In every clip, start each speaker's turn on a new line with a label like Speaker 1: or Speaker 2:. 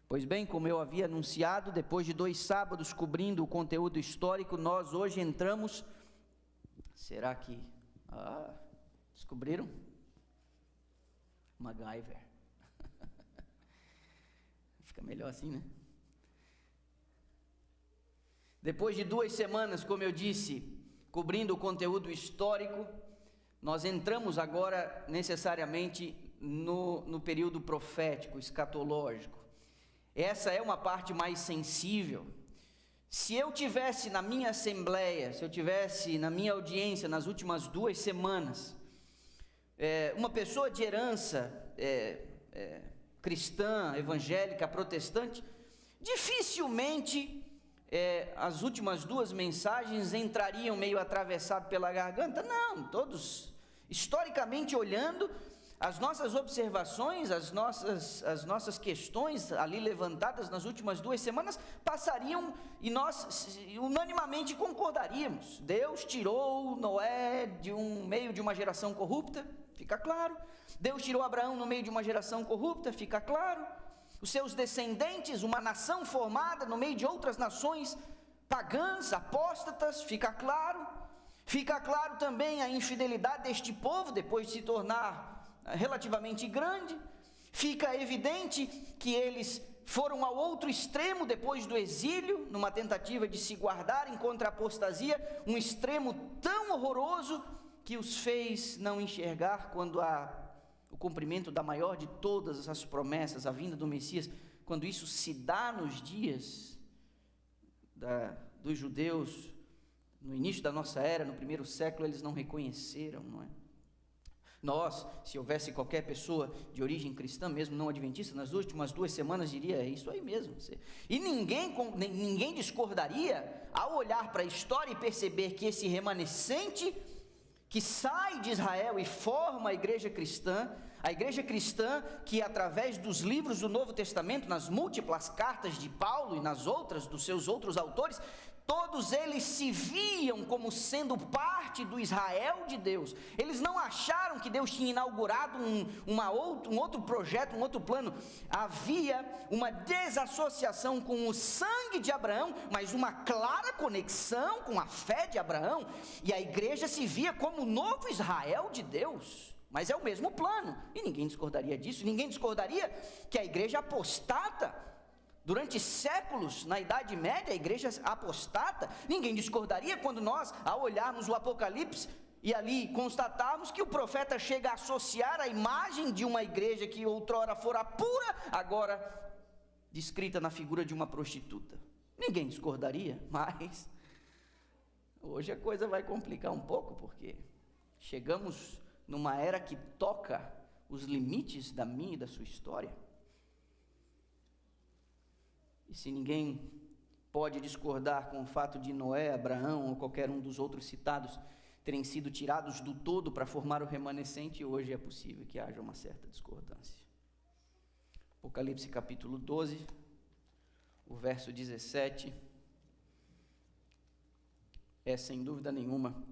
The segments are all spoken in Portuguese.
Speaker 1: Pois bem, como eu havia anunciado, depois de 2 sábados cobrindo o conteúdo histórico, nós hoje entramos... Será que... descobriram? MacGyver. Fica melhor assim, né? Depois de 2 semanas, como eu disse, cobrindo o conteúdo histórico, nós entramos agora necessariamente no período profético, escatológico. Essa é uma parte mais sensível. Se eu tivesse na minha assembleia, se eu tivesse na minha audiência nas últimas 2 semanas, uma pessoa de herança cristã, evangélica, protestante, dificilmente as últimas 2 mensagens entrariam meio atravessado pela garganta. Não, todos, historicamente olhando, as nossas observações, as nossas questões ali levantadas nas últimas 2 semanas passariam e nós unanimamente concordaríamos. Deus tirou Noé meio de uma geração corrupta, fica claro. Deus tirou Abraão no meio de uma geração corrupta, fica claro. Os seus descendentes, uma nação formada no meio de outras nações pagãs, apóstatas, fica claro. Fica claro também a infidelidade deste povo depois de se tornar relativamente grande. Fica evidente que eles foram ao outro extremo depois do exílio, numa tentativa de se guardarem contra a apostasia, um extremo tão horroroso que os fez não enxergar quando o cumprimento da maior de todas as promessas, a vinda do Messias, quando isso se dá nos dias dos judeus, no início da nossa era, no 1º século, eles não reconheceram, não é? Nós, se houvesse qualquer pessoa de origem cristã, mesmo não adventista, nas últimas 2 semanas diria, é isso aí mesmo. E ninguém discordaria ao olhar para a história e perceber que esse remanescente que sai de Israel e forma a igreja cristã que através dos livros do Novo Testamento, nas múltiplas cartas de Paulo e nas outras, dos seus outros autores, todos eles se viam como sendo parte do Israel de Deus. Eles não acharam que Deus tinha inaugurado um outro projeto, um outro plano. Havia uma desassociação com o sangue de Abraão, mas uma clara conexão com a fé de Abraão. E a igreja se via como o novo Israel de Deus. Mas é o mesmo plano, e ninguém discordaria disso. Ninguém discordaria que a igreja apostata, durante séculos, na Idade Média, a igreja apostata, ninguém discordaria quando nós, ao olharmos o Apocalipse, e ali constatarmos que o profeta chega a associar a imagem de uma igreja que outrora fora pura, agora descrita na figura de uma prostituta. Ninguém discordaria, mas hoje a coisa vai complicar um pouco, porque chegamos numa era que toca os limites da minha e da sua história. E se ninguém pode discordar com o fato de Noé, Abraão ou qualquer um dos outros citados terem sido tirados do todo para formar o remanescente, hoje é possível que haja uma certa discordância. Apocalipse capítulo 12, o verso 17, é sem dúvida nenhuma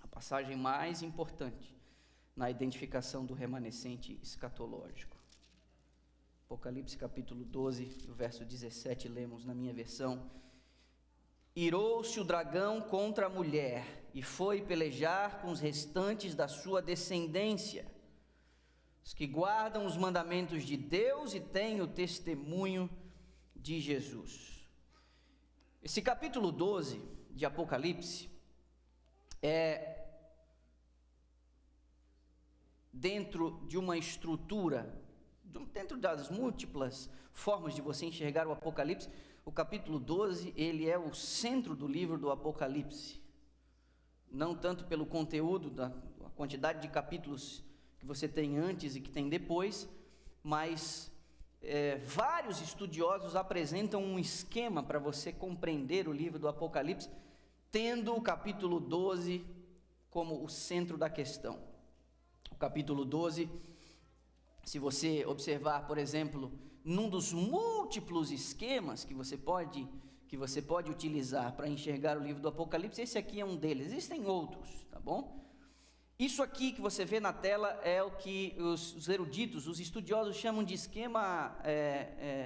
Speaker 1: a passagem mais importante na identificação do remanescente escatológico. Apocalipse capítulo 12, o verso 17, lemos na minha versão: irou-se o dragão contra a mulher, e foi pelejar com os restantes da sua descendência, os que guardam os mandamentos de Deus e têm o testemunho de Jesus. Esse capítulo 12 de Apocalipse é dentro de uma estrutura, dentro das múltiplas formas de você enxergar o Apocalipse, o capítulo 12, ele é o centro do livro do Apocalipse. Não tanto pelo conteúdo, a quantidade de capítulos que você tem antes e que tem depois, mas vários estudiosos apresentam um esquema para você compreender o livro do Apocalipse, tendo o capítulo 12 como o centro da questão. O capítulo 12, se você observar, por exemplo, num dos múltiplos esquemas que você pode utilizar para enxergar o livro do Apocalipse, esse aqui é um deles. Existem outros, tá bom? Isso aqui que você vê na tela é o que os eruditos, os estudiosos chamam de esquema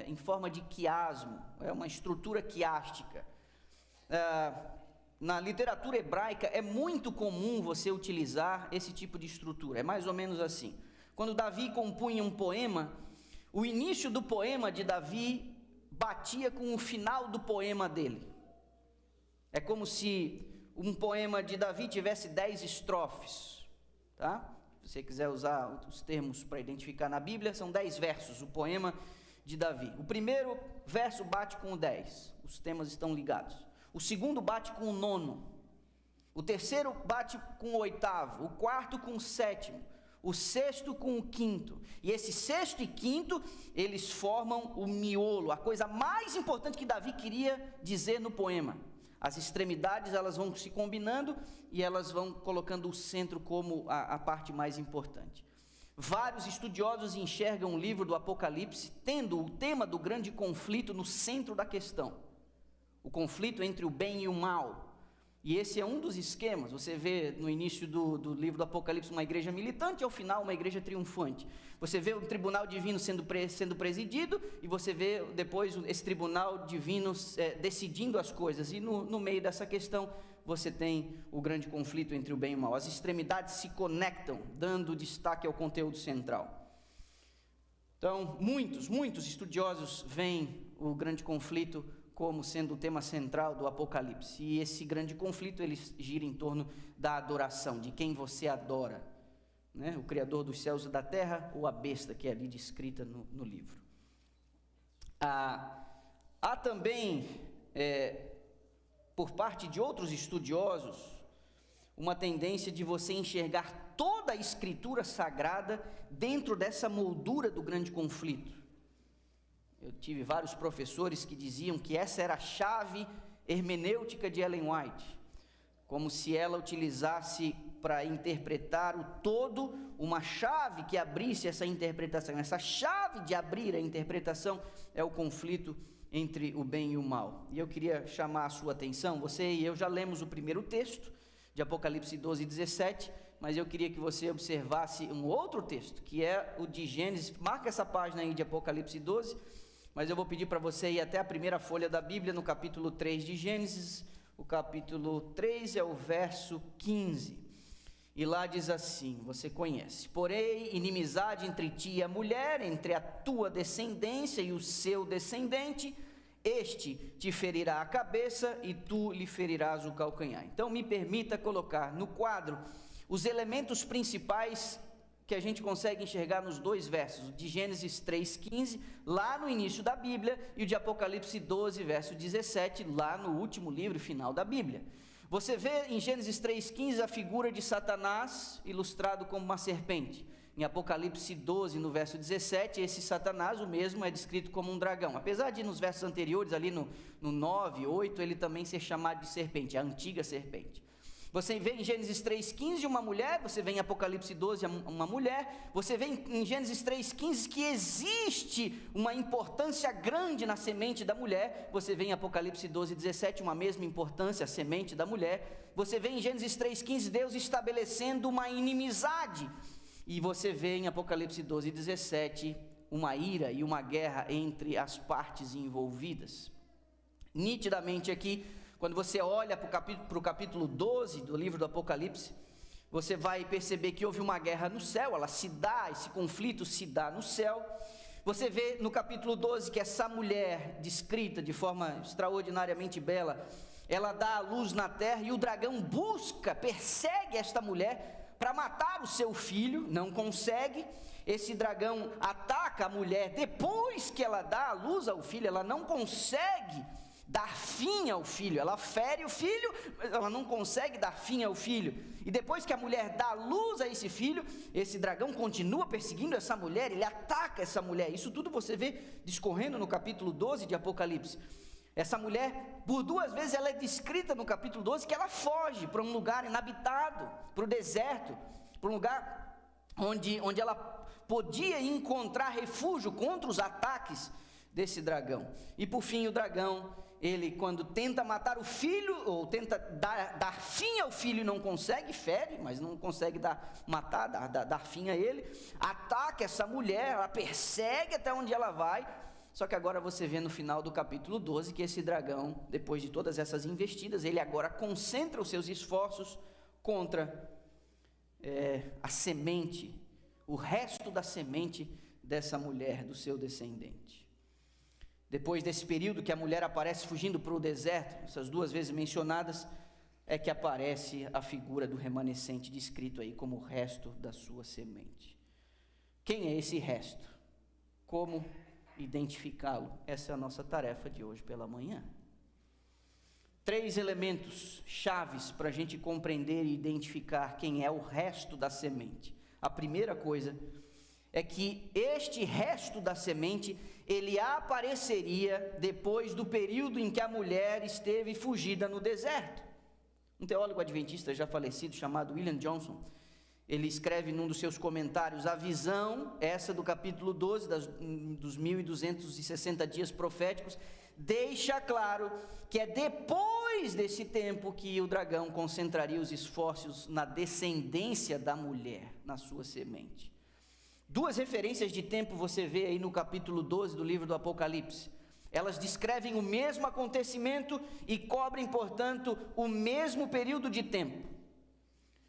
Speaker 1: em forma de quiasmo, é uma estrutura quiástica. Na literatura hebraica é muito comum você utilizar esse tipo de estrutura, é mais ou menos assim. Quando Davi compunha um poema, o início do poema de Davi batia com o final do poema dele. É como se um poema de Davi tivesse 10 estrofes. Tá? Se você quiser usar os termos para identificar na Bíblia, são 10 versos, o poema de Davi. O primeiro verso bate com o 10, os temas estão ligados. O segundo bate com o 9. O terceiro bate com o 8º, o quarto com o 7º, o sexto com o 5º. E esse sexto e quinto, eles formam o miolo, a coisa mais importante que Davi queria dizer no poema. As extremidades, elas vão se combinando e elas vão colocando o centro como a parte mais importante. Vários estudiosos enxergam o livro do Apocalipse tendo o tema do grande conflito no centro da questão. O conflito entre o bem e o mal. E esse é um dos esquemas. Você vê no início do livro do Apocalipse uma igreja militante e ao final uma igreja triunfante. Você vê o tribunal divino sendo presidido e você vê depois esse tribunal divino decidindo as coisas. E no meio dessa questão você tem o grande conflito entre o bem e o mal. As extremidades se conectam, dando destaque ao conteúdo central. Então, muitos estudiosos veem o grande conflito como sendo o tema central do Apocalipse. E esse grande conflito, ele gira em torno da adoração, de quem você adora, né? O Criador dos céus e da terra, ou a besta que é ali descrita no livro. Há também, por parte de outros estudiosos, uma tendência de você enxergar toda a escritura sagrada dentro dessa moldura do grande conflito. Eu tive vários professores que diziam que essa era a chave hermenêutica de Ellen White, como se ela utilizasse para interpretar o todo uma chave que abrisse essa interpretação. Essa chave de abrir a interpretação é o conflito entre o bem e o mal. E eu queria chamar a sua atenção, você e eu já lemos o primeiro texto de Apocalipse 12, 17, mas eu queria que você observasse um outro texto, que é o de Gênesis. Marca essa página aí de Apocalipse 12, mas eu vou pedir para você ir até a primeira folha da Bíblia, no capítulo 3 de Gênesis. O capítulo 3 é o verso 15. E lá diz assim, você conhece: porém, inimizade entre ti e a mulher, entre a tua descendência e o seu descendente, este te ferirá a cabeça e tu lhe ferirás o calcanhar. Então me permita colocar no quadro os elementos principais que a gente consegue enxergar nos dois versos, o de Gênesis 3,15, lá no início da Bíblia, e o de Apocalipse 12, verso 17, lá no último livro final da Bíblia. Você vê em Gênesis 3,15 a figura de Satanás, ilustrado como uma serpente. Em Apocalipse 12, no verso 17, esse Satanás, o mesmo, é descrito como um dragão. Apesar de nos versos anteriores, ali no 9, 8, ele também ser chamado de serpente, a antiga serpente. Você vê em Gênesis 3,15 uma mulher, você vê em Apocalipse 12 uma mulher, você vê em Gênesis 3,15 que existe uma importância grande na semente da mulher, você vê em Apocalipse 12, 17 uma mesma importância, a semente da mulher, você vê em Gênesis 3,15 Deus estabelecendo uma inimizade, e você vê em Apocalipse 12, 17 uma ira e uma guerra entre as partes envolvidas. Nitidamente aqui, quando você olha para o capítulo 12 do livro do Apocalipse, você vai perceber que houve uma guerra no céu, esse conflito se dá no céu. Você vê no capítulo 12 que essa mulher, descrita de forma extraordinariamente bela, ela dá a luz na terra e o dragão persegue esta mulher para matar o seu filho, não consegue. Esse dragão ataca a mulher depois que ela dá a luz ao filho, ela não consegue dar fim ao filho, ela fere o filho, mas ela não consegue dar fim ao filho, e depois que a mulher dá luz a esse filho, esse dragão continua perseguindo essa mulher, ele ataca essa mulher. Isso tudo você vê discorrendo no capítulo 12 de Apocalipse. Essa mulher, por 2 vezes ela é descrita no capítulo 12, que ela foge para um lugar inabitado, para o deserto, para um lugar onde ela podia encontrar refúgio contra os ataques desse dragão. E por fim o dragão, ele quando tenta matar o filho, ou tenta dar fim ao filho e não consegue, fere, mas não consegue dar fim a ele, ataca essa mulher, ela persegue até onde ela vai. Só que agora você vê no final do capítulo 12 que esse dragão, depois de todas essas investidas, ele agora concentra os seus esforços contra a semente, o resto da semente dessa mulher, do seu descendente. Depois desse período que a mulher aparece fugindo para o deserto, essas duas vezes mencionadas, é que aparece a figura do remanescente descrito aí como o resto da sua semente. Quem é esse resto? Como identificá-lo? Essa é a nossa tarefa de hoje pela manhã. 3 elementos chaves para a gente compreender e identificar quem é o resto da semente. A primeira coisa é que este resto da semente, ele apareceria depois do período em que a mulher esteve fugida no deserto. Um teólogo adventista já falecido, chamado William Johnson, ele escreve num dos seus comentários, a visão, essa do capítulo 12, dos 1260 dias proféticos, deixa claro que é depois desse tempo que o dragão concentraria os esforços na descendência da mulher, na sua semente. 2 referências de tempo você vê aí no capítulo 12 do livro do Apocalipse. Elas descrevem o mesmo acontecimento e cobrem, portanto, o mesmo período de tempo.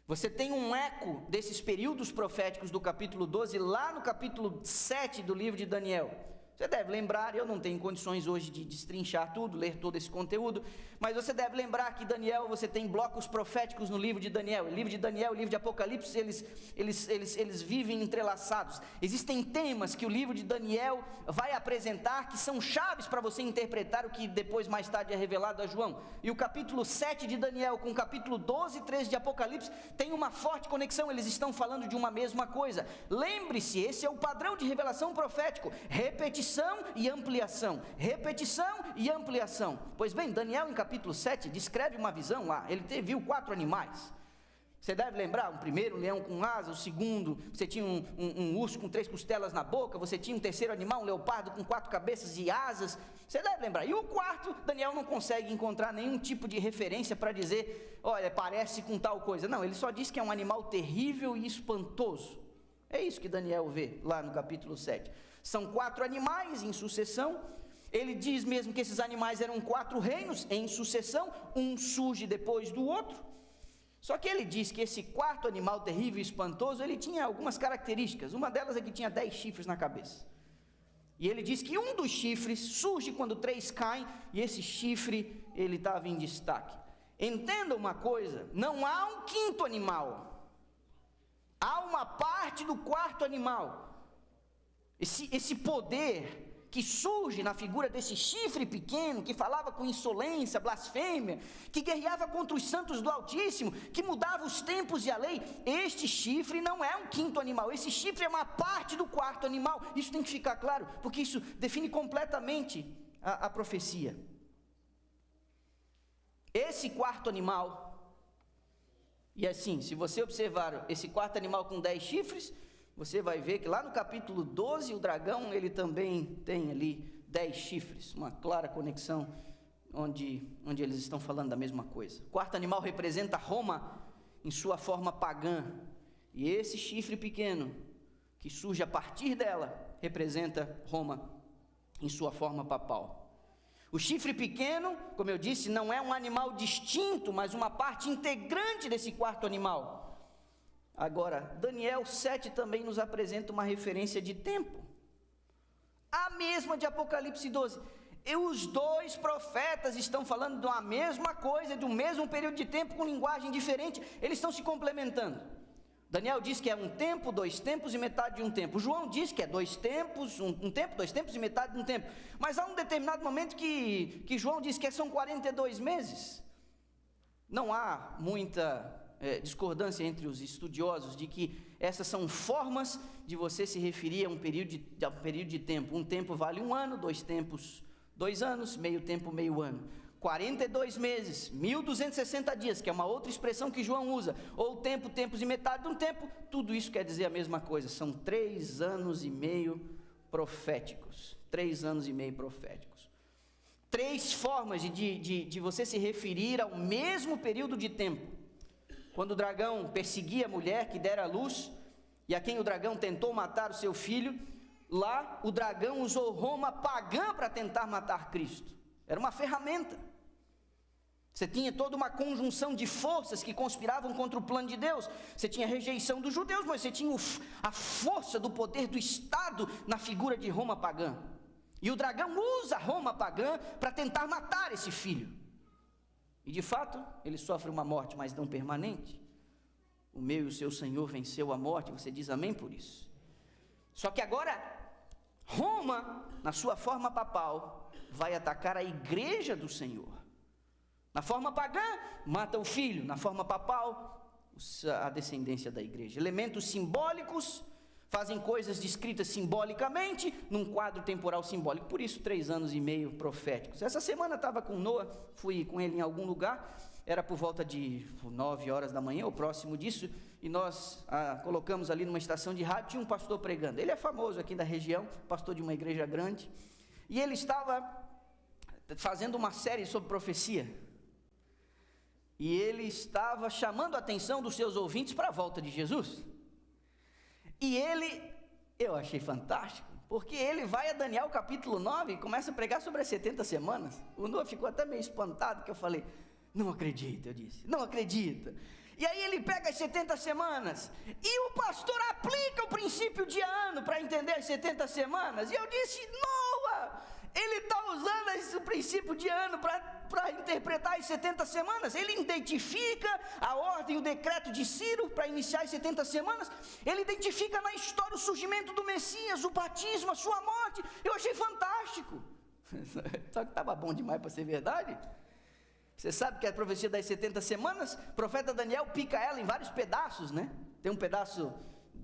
Speaker 1: Você tem um eco desses períodos proféticos do capítulo 12 lá no capítulo 7 do livro de Daniel. Você deve lembrar, eu não tenho condições hoje de destrinchar tudo, ler todo esse conteúdo, mas você deve lembrar que Daniel, você tem blocos proféticos no livro de Daniel. O livro de Daniel e o livro de Apocalipse, eles vivem entrelaçados. Existem temas que o livro de Daniel vai apresentar que são chaves para você interpretar o que depois, mais tarde, é revelado a João. E o capítulo 7 de Daniel com o capítulo 12 e 13 de Apocalipse tem uma forte conexão, eles estão falando de uma mesma coisa. Lembre-se, esse é o padrão de revelação profético, repetição e ampliação, repetição e ampliação. Pois bem, Daniel em capítulo 7 descreve uma visão lá, ele viu 4 animais. Você deve lembrar, o primeiro, um leão com asas, o segundo, você tinha um urso com 3 costelas na boca, você tinha um terceiro animal, um leopardo com 4 cabeças e asas, você deve lembrar. E o quarto, Daniel não consegue encontrar nenhum tipo de referência para dizer, olha, parece com tal coisa. Não, ele só diz que é um animal terrível e espantoso. É isso que Daniel vê lá no capítulo 7. São 4 animais em sucessão. Ele diz mesmo que esses animais eram 4 reinos em sucessão, um surge depois do outro. Só que ele diz que esse quarto animal terrível e espantoso, ele tinha algumas características. Uma delas é que tinha 10 chifres na cabeça. E ele diz que um dos chifres surge quando 3 caem, e esse chifre, ele estava em destaque. Entenda uma coisa, não há um quinto animal. Há uma parte do quarto animal. Esse poder que surge na figura desse chifre pequeno, que falava com insolência, blasfêmia, que guerreava contra os santos do Altíssimo, que mudava os tempos e a lei, este chifre não é um quinto animal, esse chifre é uma parte do quarto animal. Isso tem que ficar claro, porque isso define completamente a profecia. Esse quarto animal, e assim, se você observar esse quarto animal com 10 chifres, você vai ver que lá no capítulo 12, o dragão, ele também tem ali 10 chifres, uma clara conexão, onde eles estão falando da mesma coisa. O quarto animal representa Roma em sua forma pagã, e esse chifre pequeno, que surge a partir dela, representa Roma em sua forma papal. O chifre pequeno, como eu disse, não é um animal distinto, mas uma parte integrante desse quarto animal. Agora, Daniel 7 também nos apresenta uma referência de tempo, a mesma de Apocalipse 12. E os 2 profetas estão falando de uma mesma coisa, de um mesmo período de tempo, com linguagem diferente, eles estão se complementando. Daniel diz que é um tempo, 2 tempos e metade de um tempo. João diz que é 2 tempos, um tempo, 2 tempos e metade de um tempo. Mas há um determinado momento que João diz que são 42 meses. Não há muita discordância entre os estudiosos de que essas são formas de você se referir a um período de tempo. Um tempo vale 1 ano, 2 tempos, 2 anos, meio tempo, meio ano. 42 meses, 1260 dias, que é uma outra expressão que João usa, ou tempo, tempos e metade de um tempo, tudo isso quer dizer a mesma coisa, são 3 anos e meio proféticos, 3 anos e meio proféticos. 3 formas de você se referir ao mesmo período de tempo. Quando o dragão perseguia a mulher que dera à luz, e a quem o dragão tentou matar o seu filho, lá o dragão usou Roma pagã para tentar matar Cristo. Era uma ferramenta. Você tinha toda uma conjunção de forças que conspiravam contra o plano de Deus. Você tinha a rejeição dos judeus, mas você tinha a força do poder do Estado na figura de Roma pagã. E o dragão usa Roma pagã para tentar matar esse filho. E de fato, ele sofre uma morte, mas não permanente. O meu e o seu Senhor venceu a morte, você diz amém por isso. Só que agora, Roma, na sua forma papal, vai atacar a igreja do Senhor. Na forma pagã, mata o filho. Na forma papal, a descendência da igreja. Elementos simbólicos fazem coisas descritas simbolicamente num quadro temporal simbólico. Por isso, 3 anos e meio proféticos. Essa semana eu estava com Noah, fui com ele em algum lugar, era por volta de 9 horas da manhã, ou próximo disso, e nós colocamos ali numa estação de rádio, tinha um pastor pregando. Ele é famoso aqui da região, pastor de uma igreja grande, e ele estava fazendo uma série sobre profecia. E ele estava chamando a atenção dos seus ouvintes para a volta de Jesus. E eu achei fantástico, porque ele vai a Daniel capítulo 9 e começa a pregar sobre as 70 semanas. O Noah ficou até meio espantado, que eu falei, não acredita, eu disse, não acredita. E aí ele pega as 70 semanas, e o pastor aplica o princípio de ano para entender as 70 semanas. E eu disse, Noah, ele está usando o princípio de ano para interpretar as 70 semanas. Ele identifica a ordem, o decreto de Ciro para iniciar as 70 semanas. Ele identifica na história o surgimento do Messias, o batismo, a sua morte. Eu achei fantástico. Só que estava bom demais para ser verdade. Você sabe que a profecia das 70 semanas, o profeta Daniel pica ela em vários pedaços, né? Tem um pedaço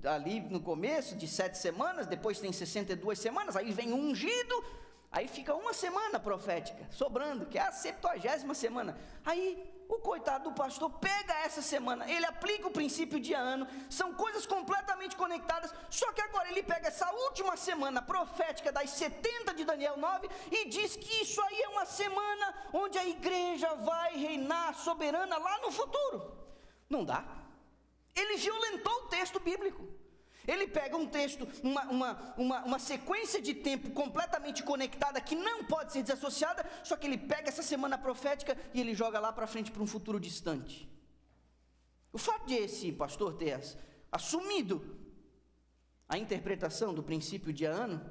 Speaker 1: ali no começo de 7 semanas, depois tem 62 semanas, aí vem um ungido. Aí fica uma semana profética, sobrando, que é a 70ª semana. Aí o coitado do pastor pega essa semana, ele aplica o princípio de ano, são coisas completamente conectadas, só que agora ele pega essa última semana profética das 70 de Daniel 9 e diz que isso aí é uma semana onde a igreja vai reinar soberana lá no futuro. Não dá. Ele violentou o texto bíblico. Ele pega um texto, uma sequência de tempo completamente conectada, que não pode ser desassociada, só que ele pega essa semana profética e ele joga lá para frente para um futuro distante. O fato de esse pastor ter assumido a interpretação do princípio de ano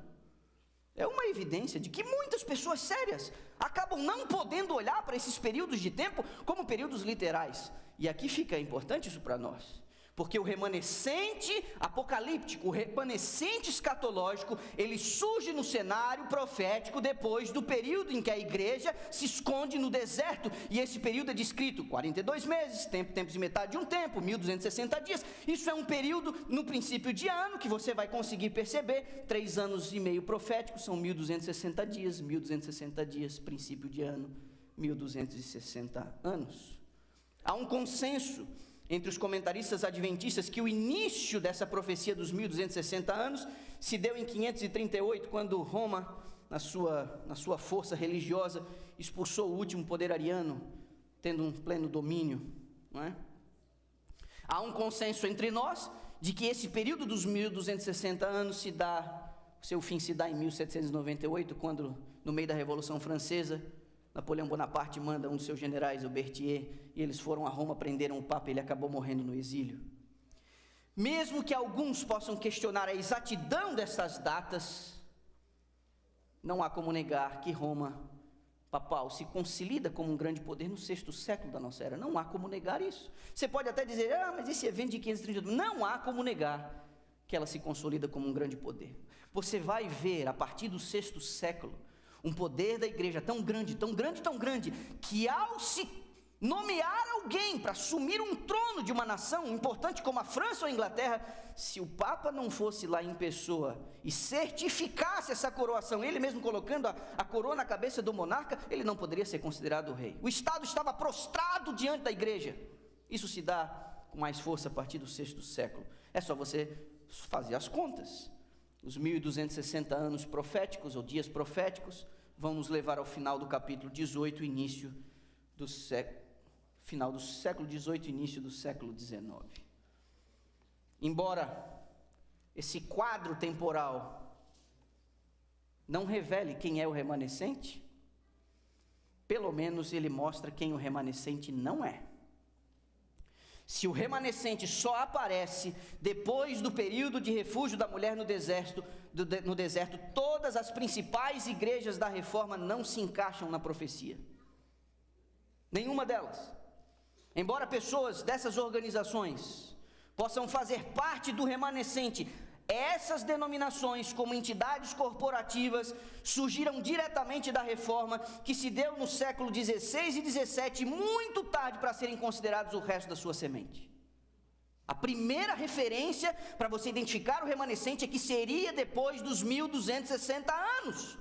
Speaker 1: é uma evidência de que muitas pessoas sérias acabam não podendo olhar para esses períodos de tempo como períodos literais. E aqui fica importante isso para nós. Porque o remanescente apocalíptico, o remanescente escatológico, ele surge no cenário profético depois do período em que a igreja se esconde no deserto. E esse período é descrito 42 meses, tempos de metade de um tempo, 1260 dias. Isso é um período no princípio de ano que você vai conseguir perceber. 3 anos e meio proféticos são 1260 dias, 1260 dias, princípio de ano, 1260 anos. Há um consenso entre os comentaristas adventistas que o início dessa profecia dos 1260 anos se deu em 538, quando Roma, na sua força religiosa, expulsou o último poder ariano, tendo um pleno domínio, não é? Há um consenso entre nós de que esse período dos 1260 anos seu fim se dá em 1798, quando, no meio da Revolução Francesa, Napoleão Bonaparte manda um dos seus generais, o Berthier, e eles foram a Roma, prenderam o Papa, ele acabou morrendo no exílio. Mesmo que alguns possam questionar a exatidão dessas datas, não há como negar que Roma papal se consolida como um grande poder no 6º século da nossa era. Não há como negar isso. Você pode até dizer, mas esse evento de 532, não há como negar que ela se consolida como um grande poder. Você vai ver, a partir do 6º século, um poder da igreja tão grande, tão grande, tão grande, que ao se nomear alguém para assumir um trono de uma nação importante como a França ou a Inglaterra, se o Papa não fosse lá em pessoa e certificasse essa coroação, ele mesmo colocando a coroa na cabeça do monarca, ele não poderia ser considerado rei. O Estado estava prostrado diante da igreja. Isso se dá com mais força a partir do 6º século. É só você fazer as contas. Os 1260 anos proféticos, ou dias proféticos, vão nos levar ao final do capítulo 18, final do século 18, início do século 19. Embora esse quadro temporal não revele quem é o remanescente, pelo menos ele mostra quem o remanescente não é. Se o remanescente só aparece depois do período de refúgio da mulher no deserto, todas as principais igrejas da Reforma não se encaixam na profecia. Nenhuma delas. Embora pessoas dessas organizações possam fazer parte do remanescente, essas denominações, como entidades corporativas, surgiram diretamente da Reforma, que se deu no século 16 e 17, muito tarde para serem considerados o resto da sua semente. A primeira referência para você identificar o remanescente é que seria depois dos 1260 anos.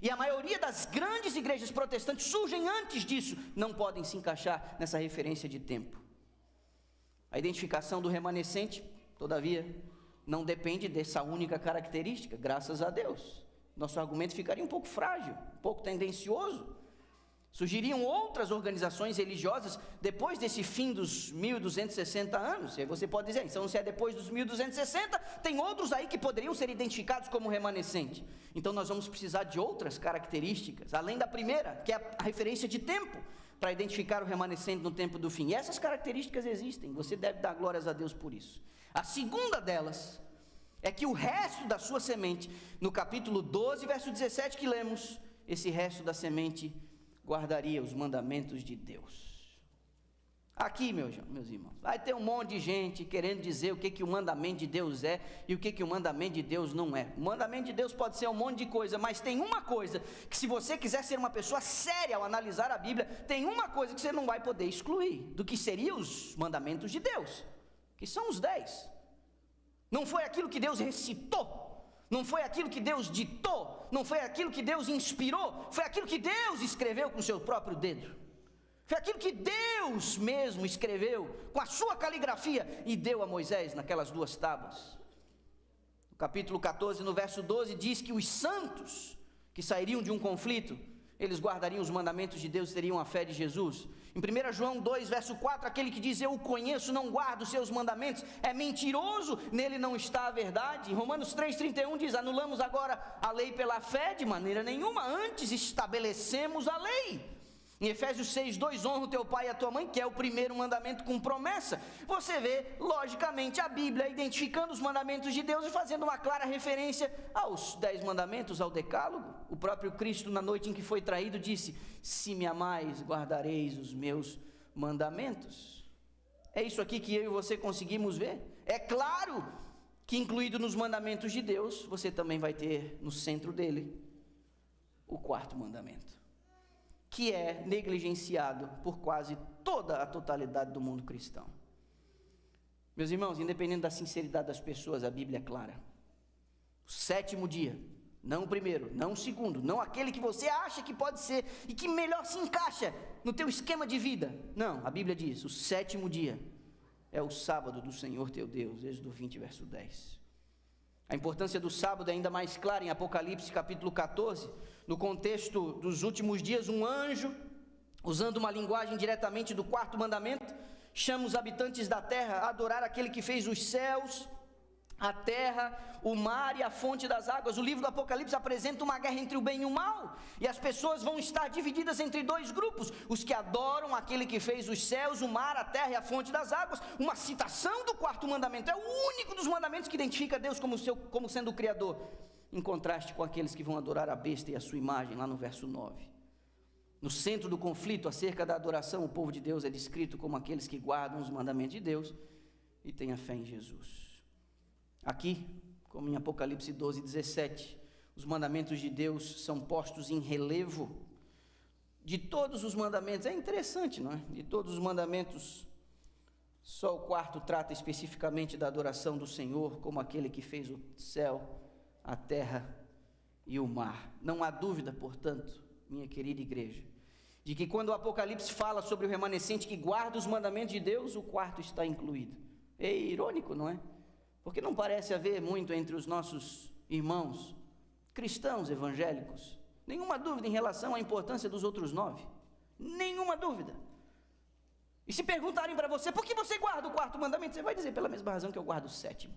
Speaker 1: E a maioria das grandes igrejas protestantes surgem antes disso, não podem se encaixar nessa referência de tempo. A identificação do remanescente, todavia, não depende dessa única característica, graças a Deus. Nosso argumento ficaria um pouco frágil, um pouco tendencioso. Surgiriam outras organizações religiosas depois desse fim dos 1260 anos. E aí você pode dizer, então se é depois dos 1260, tem outros aí que poderiam ser identificados como remanescente. Então nós vamos precisar de outras características, além da primeira, que é a referência de tempo, para identificar o remanescente no tempo do fim. E essas características existem, você deve dar glórias a Deus por isso. A segunda delas é que o resto da sua semente, no capítulo 12, verso 17 que lemos, esse resto da semente guardaria os mandamentos de Deus. Aqui, meus irmãos, vai ter um monte de gente querendo dizer o que o mandamento de Deus é e o que o mandamento de Deus não é. O mandamento de Deus pode ser um monte de coisa, mas tem uma coisa que, se você quiser ser uma pessoa séria ao analisar a Bíblia, tem uma coisa que você não vai poder excluir do que seriam os mandamentos de Deus, que são os 10. Não foi aquilo que Deus recitou, não foi aquilo que Deus ditou, não foi aquilo que Deus inspirou, foi aquilo que Deus escreveu com o seu próprio dedo. Foi aquilo que Deus mesmo escreveu com a sua caligrafia e deu a Moisés naquelas 2 tábuas. No capítulo 14, no verso 12, diz que os santos que sairiam de um conflito, eles guardariam os mandamentos de Deus e teriam a fé de Jesus. Em 1 João 2, verso 4, aquele que diz, eu o conheço, não guardo os seus mandamentos, é mentiroso, nele não está a verdade. Em Romanos 3,31 diz, anulamos agora a lei pela fé? De maneira nenhuma, antes estabelecemos a lei. Em Efésios 6,2, honra o teu pai e a tua mãe, que é o primeiro mandamento com promessa. Você vê, logicamente, a Bíblia identificando os mandamentos de Deus e fazendo uma clara referência aos 10 mandamentos, ao decálogo. O próprio Cristo, na noite em que foi traído, disse, se me amais, guardareis os meus mandamentos. É isso aqui que eu e você conseguimos ver. É claro que, incluído nos mandamentos de Deus, você também vai ter no centro dele o 4º mandamento, que é negligenciado por quase toda a totalidade do mundo cristão. Meus irmãos, independente da sinceridade das pessoas, a Bíblia é clara. O 7º dia, não o primeiro, não o segundo, não aquele que você acha que pode ser e que melhor se encaixa no teu esquema de vida. Não, a Bíblia diz, o 7º dia é o sábado do Senhor teu Deus, Êxodo 20, verso 10. A importância do sábado é ainda mais clara em Apocalipse capítulo 14, no contexto dos últimos dias, um anjo, usando uma linguagem diretamente do 4º mandamento, chama os habitantes da terra a adorar aquele que fez os céus, a terra, o mar e a fonte das águas. O livro do Apocalipse apresenta uma guerra entre o bem e o mal, e as pessoas vão estar divididas entre 2 grupos, os que adoram aquele que fez os céus, o mar, a terra e a fonte das águas, uma citação do 4º mandamento, é o único dos mandamentos que identifica Deus como sendo o Criador, em contraste com aqueles que vão adorar a besta e a sua imagem, lá no verso 9. No centro do conflito acerca da adoração, o povo de Deus é descrito como aqueles que guardam os mandamentos de Deus e têm a fé em Jesus. Aqui, como em Apocalipse 12, 17, os mandamentos de Deus são postos em relevo. De todos os mandamentos, é interessante, não é? De todos os mandamentos, só o 4º trata especificamente da adoração do Senhor, como aquele que fez o céu, a terra e o mar. Não há dúvida, portanto, minha querida igreja, de que quando o Apocalipse fala sobre o remanescente que guarda os mandamentos de Deus, o 4º está incluído. É irônico, não é? Porque não parece haver muito entre os nossos irmãos cristãos evangélicos Nenhuma dúvida em relação à importância dos outros 9. Nenhuma dúvida. E se perguntarem para você, por que você guarda o quarto mandamento? Você vai dizer, pela mesma razão que eu guardo o 7º.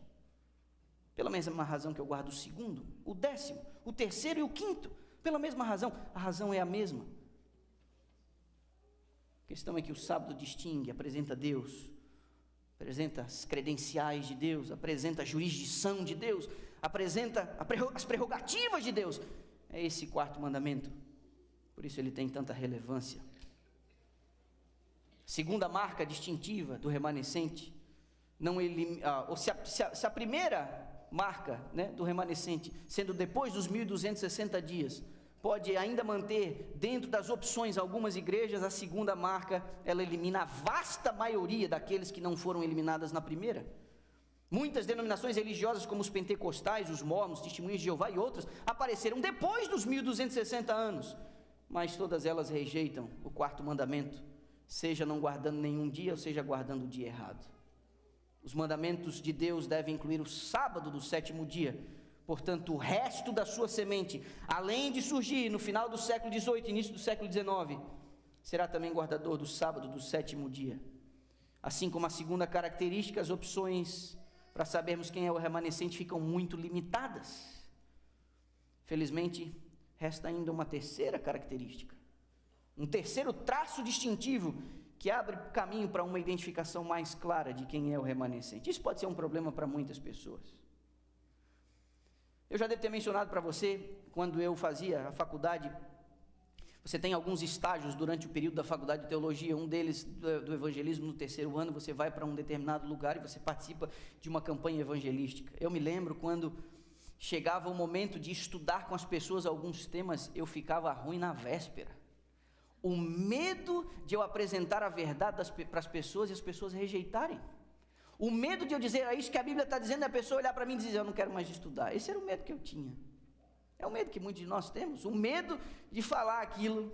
Speaker 1: Pela mesma razão que eu guardo o 2º, o 10º, o 3º e o 5º. Pela mesma razão, a razão é a mesma. A questão é que o sábado distingue, apresenta Deus, apresenta as credenciais de Deus, apresenta a jurisdição de Deus, apresenta as prerrogativas de Deus. É esse quarto mandamento, por isso ele tem tanta relevância. Segunda marca distintiva do remanescente, se a primeira marca, né, do remanescente, sendo depois dos 1260 dias, pode ainda manter dentro das opções algumas igrejas, a segunda marca, ela elimina a vasta maioria daqueles que não foram eliminadas na primeira. Muitas denominações religiosas, como os pentecostais, os mormons, testemunhas de Jeová e outras, apareceram depois dos 1260 anos, mas todas elas rejeitam o quarto mandamento, seja não guardando nenhum dia, ou seja guardando o dia errado. Os mandamentos de Deus devem incluir o sábado do 7º dia. Portanto, o resto da sua semente, além de surgir no final do século XVIII, início do século XIX, será também guardador do sábado do 7º dia. Assim como a segunda característica, as opções para sabermos quem é o remanescente ficam muito limitadas. Felizmente, resta ainda uma terceira característica, um terceiro traço distintivo que abre caminho para uma identificação mais clara de quem é o remanescente. Isso pode ser um problema para muitas pessoas. Eu já devo ter mencionado para você, quando eu fazia a faculdade, você tem alguns estágios durante o período da faculdade de teologia, um deles do evangelismo. No 3º ano, você vai para um determinado lugar e você participa de uma campanha evangelística. Eu me lembro quando chegava o momento de estudar com as pessoas alguns temas, eu ficava ruim na véspera. O medo de eu apresentar a verdade para as pessoas e as pessoas rejeitarem. O medo de eu dizer, é isso que a Bíblia está dizendo, e a pessoa olhar para mim e dizer, eu não quero mais estudar. Esse era o medo que eu tinha. É o medo que muitos de nós temos, o medo de falar aquilo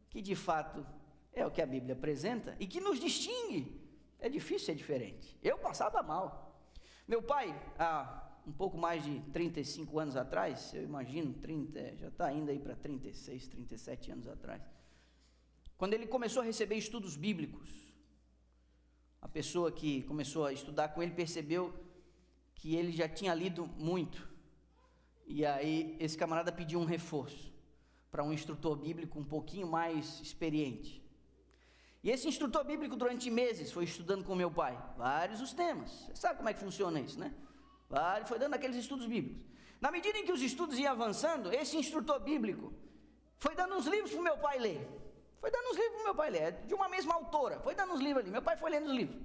Speaker 1: que de fato é o que a Bíblia apresenta e que nos distingue. É difícil ser diferente. Eu passava mal. Meu pai, há um pouco mais de 35 anos atrás, eu imagino, já está indo aí para 36, 37 anos atrás, quando ele começou a receber estudos bíblicos, a pessoa que começou a estudar com ele percebeu que ele já tinha lido muito, e aí esse camarada pediu um reforço para um instrutor bíblico um pouquinho mais experiente. E esse instrutor bíblico durante meses foi estudando com meu pai, vários os temas. Você sabe como é que funciona isso, né? Foi dando aqueles estudos bíblicos. Na medida em que os estudos iam avançando, esse instrutor bíblico foi dando uns livros para o meu pai ler. De uma mesma autora, foi dando uns livros ali, meu pai foi lendo os livros.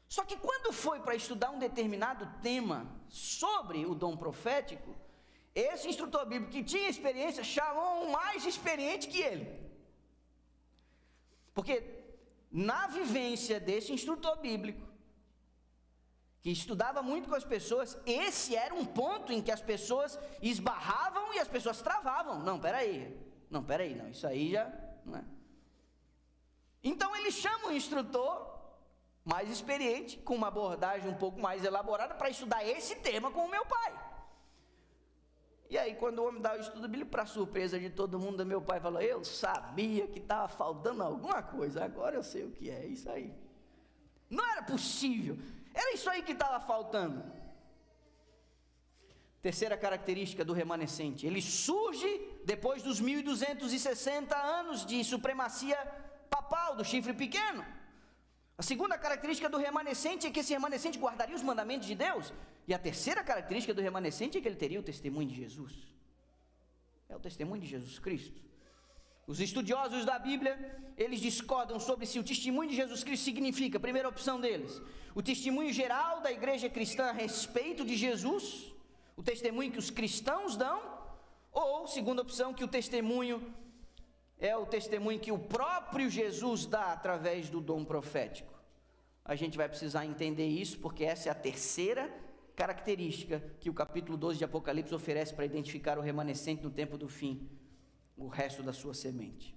Speaker 1: Só que quando foi para estudar um determinado tema sobre o dom profético, esse instrutor bíblico que tinha experiência, chamou um mais experiente que ele. Porque na vivência desse instrutor bíblico, que estudava muito com as pessoas, esse era um ponto em que as pessoas esbarravam e as pessoas travavam. Não, isso aí já... não é? Então ele chama um instrutor mais experiente, com uma abordagem um pouco mais elaborada, para estudar esse tema com o meu pai. E aí, quando o homem dá o estudo bíblico, para surpresa de todo mundo, meu pai falou, eu sabia que estava faltando alguma coisa, agora eu sei o que é isso aí. Não era possível, era isso aí que estava faltando. Terceira característica do remanescente, ele surge depois dos 1260 anos de supremacia papal, do chifre pequeno. A segunda característica do remanescente é que esse remanescente guardaria os mandamentos de Deus. E a terceira característica do remanescente é que ele teria o testemunho de Jesus. É o testemunho de Jesus Cristo. Os estudiosos da Bíblia, eles discordam sobre se o testemunho de Jesus Cristo significa, primeira opção deles, o testemunho geral da igreja cristã a respeito de Jesus, o testemunho que os cristãos dão, ou, segunda opção, que o testemunho é o testemunho que o próprio Jesus dá através do dom profético. A gente vai precisar entender isso, porque essa é a terceira característica que o capítulo 12 de Apocalipse oferece para identificar o remanescente no tempo do fim, o resto da sua semente.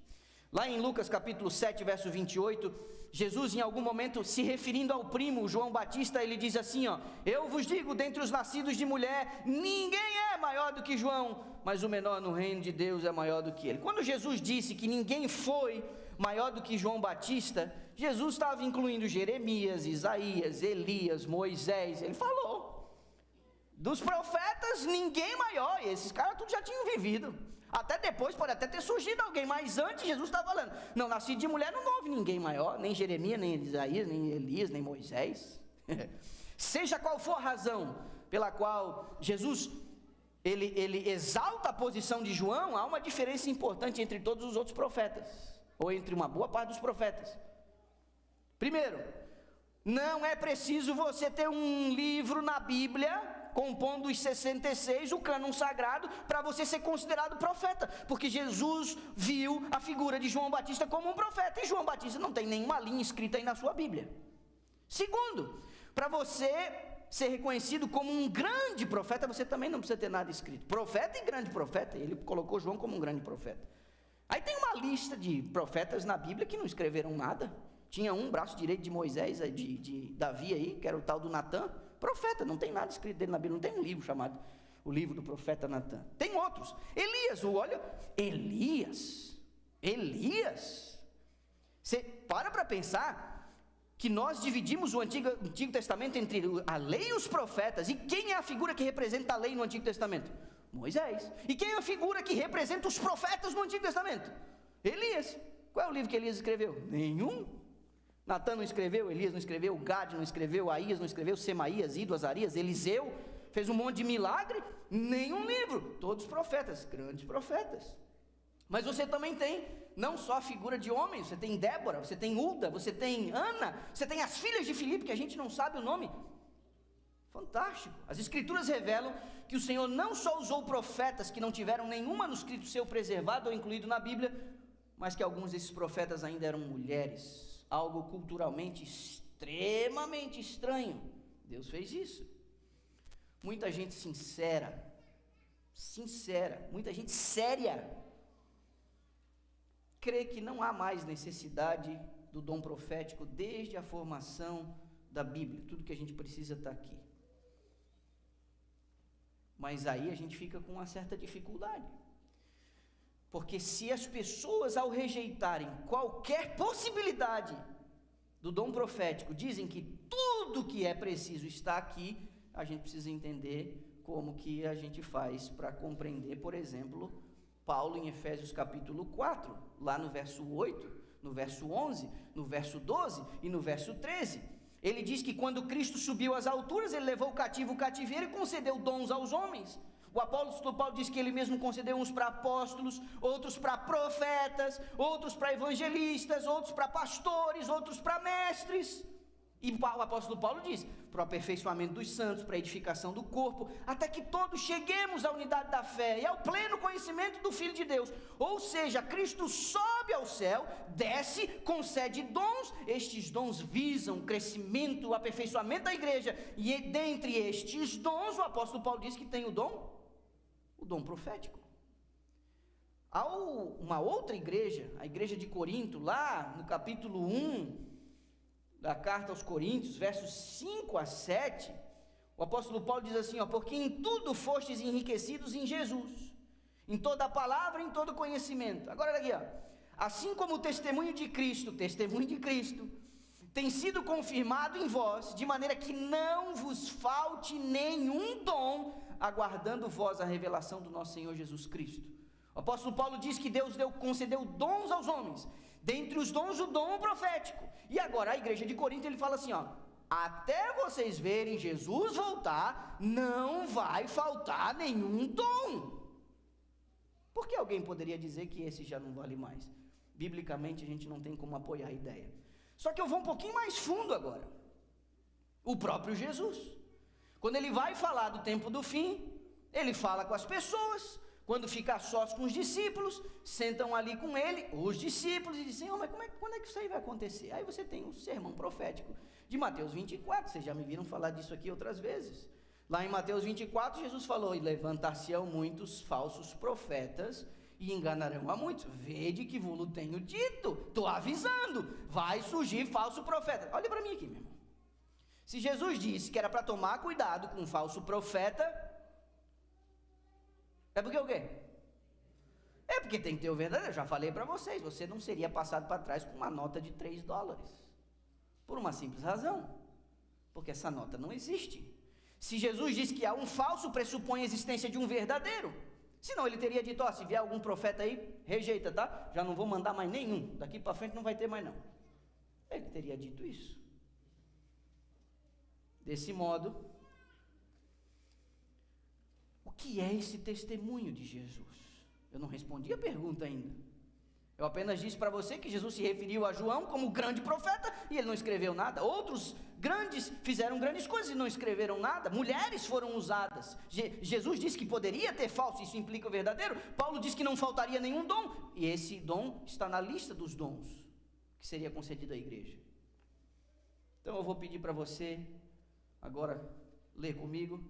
Speaker 1: Lá em Lucas capítulo 7, verso 28, Jesus, em algum momento, se referindo ao primo João Batista, ele diz assim, ó: eu vos digo, dentre os nascidos de mulher, ninguém é maior do que João, mas o menor no reino de Deus é maior do que ele. Quando Jesus disse que ninguém foi maior do que João Batista, Jesus estava incluindo Jeremias, Isaías, Elias, Moisés. Ele falou, dos profetas ninguém maior, e esses caras tudo já tinham vivido. Até depois pode até ter surgido alguém, mas antes Jesus está falando, não, nascido de mulher não houve ninguém maior, nem Jeremias, nem Isaías, nem Elias, nem Moisés. Seja qual for a razão pela qual Jesus, ele exalta a posição de João, há uma diferença importante entre todos os outros profetas, ou entre uma boa parte dos profetas. Primeiro, não é preciso você ter um livro na Bíblia compondo os 66, o cânon sagrado, para você ser considerado profeta, porque Jesus viu a figura de João Batista como um profeta, e João Batista não tem nenhuma linha escrita aí na sua Bíblia. Segundo, para você ser reconhecido como um grande profeta, você também não precisa ter nada escrito. Profeta e grande profeta, ele colocou João como um grande profeta. Aí tem uma lista de profetas na Bíblia que não escreveram nada. Tinha um braço direito de Moisés, de Davi aí, que era o tal do Natã, profeta, não tem nada escrito dele na Bíblia, não tem um livro chamado o livro do profeta Natã. Tem outros. Elias, olha, Elias, você para pensar que nós dividimos o Antigo Testamento entre a lei e os profetas, e quem é a figura que representa a lei no Antigo Testamento? Moisés. E quem é a figura que representa os profetas no Antigo Testamento? Elias. Qual é o livro que Elias escreveu? Nenhum. Natã não escreveu, Elias não escreveu, Gade não escreveu, Aías não escreveu, Semaías, Ido, Azarias, Eliseu fez um monte de milagre, nenhum livro. Todos profetas, grandes profetas. Mas você também tem não só a figura de homens, você tem Débora, você tem Ulda, você tem Ana, você tem as filhas de Filipe, que a gente não sabe o nome. Fantástico. As escrituras revelam que o Senhor não só usou profetas que não tiveram nenhum manuscrito seu preservado ou incluído na Bíblia, mas que alguns desses profetas ainda eram mulheres. Algo culturalmente extremamente estranho. Deus fez isso. Muita gente sincera, muita gente séria, crê que não há mais necessidade do dom profético desde a formação da Bíblia. Tudo que a gente precisa está aqui. Mas aí a gente fica com uma certa dificuldade. Porque se as pessoas, ao rejeitarem qualquer possibilidade do dom profético, dizem que tudo que é preciso está aqui, a gente precisa entender como que a gente faz para compreender, por exemplo, Paulo em Efésios capítulo 4, lá no verso 8, no verso 11, no verso 12 e no verso 13. Ele diz que quando Cristo subiu às alturas, ele levou o cativo o cativeiro e concedeu dons aos homens. O apóstolo Paulo diz que ele mesmo concedeu uns para apóstolos, outros para profetas, outros para evangelistas, outros para pastores, outros para mestres. E o apóstolo Paulo diz, para o aperfeiçoamento dos santos, para a edificação do corpo, até que todos cheguemos à unidade da fé e ao pleno conhecimento do Filho de Deus. Ou seja, Cristo sobe ao céu, desce, concede dons, estes dons visam o crescimento, o aperfeiçoamento da igreja, e dentre estes dons, o apóstolo Paulo diz que tem o dom profético. Há uma outra igreja, a igreja de Corinto, lá no capítulo 1 da carta aos Coríntios, versos 5 a 7, o apóstolo Paulo diz assim, porque em tudo fostes enriquecidos em Jesus, em toda a palavra, em todo conhecimento. Agora olha aqui, assim como o testemunho de Cristo, tem sido confirmado em vós, de maneira que não vos falte nenhum dom, aguardando vós a revelação do nosso Senhor Jesus Cristo. O apóstolo Paulo diz que Deus concedeu dons aos homens, dentre os dons o dom profético. E agora a igreja de Corinto, ele fala assim, até vocês verem Jesus voltar, não vai faltar nenhum dom. Por que alguém poderia dizer que esse já não vale mais? Biblicamente a gente não tem como apoiar a ideia. Só que eu vou um pouquinho mais fundo agora. O próprio Jesus, quando ele vai falar do tempo do fim, ele fala com as pessoas. Quando fica sós com os discípulos, sentam ali com ele, os discípulos, e dizem, mas quando é que isso aí vai acontecer? Aí você tem o sermão profético de Mateus 24, vocês já me viram falar disso aqui outras vezes. Lá em Mateus 24, Jesus falou, e levantar-se-ão muitos falsos profetas, e enganarão a muitos. Vede que vos tenho dito, estou avisando, vai surgir falso profeta. Olha para mim aqui, meu irmão. Se Jesus disse que era para tomar cuidado com um falso profeta, é porque o quê? É porque tem que ter o verdadeiro. Eu já falei para vocês, você não seria passado para trás com uma nota de $3, por uma simples razão, porque essa nota não existe. Se Jesus diz que há um falso, pressupõe a existência de um verdadeiro. Senão ele teria dito, se vier algum profeta aí, rejeita, tá? Já não vou mandar mais nenhum, daqui para frente não vai ter mais não. Ele teria dito isso. Desse modo, o que é esse testemunho de Jesus? Eu não respondi a pergunta ainda. Eu apenas disse para você que Jesus se referiu a João como grande profeta e ele não escreveu nada. Outros grandes fizeram grandes coisas e não escreveram nada. Mulheres foram usadas. Jesus disse que poderia ter falso, isso implica o verdadeiro. Paulo disse que não faltaria nenhum dom. E esse dom está na lista dos dons que seria concedido à igreja. Então eu vou pedir para você, agora, ler comigo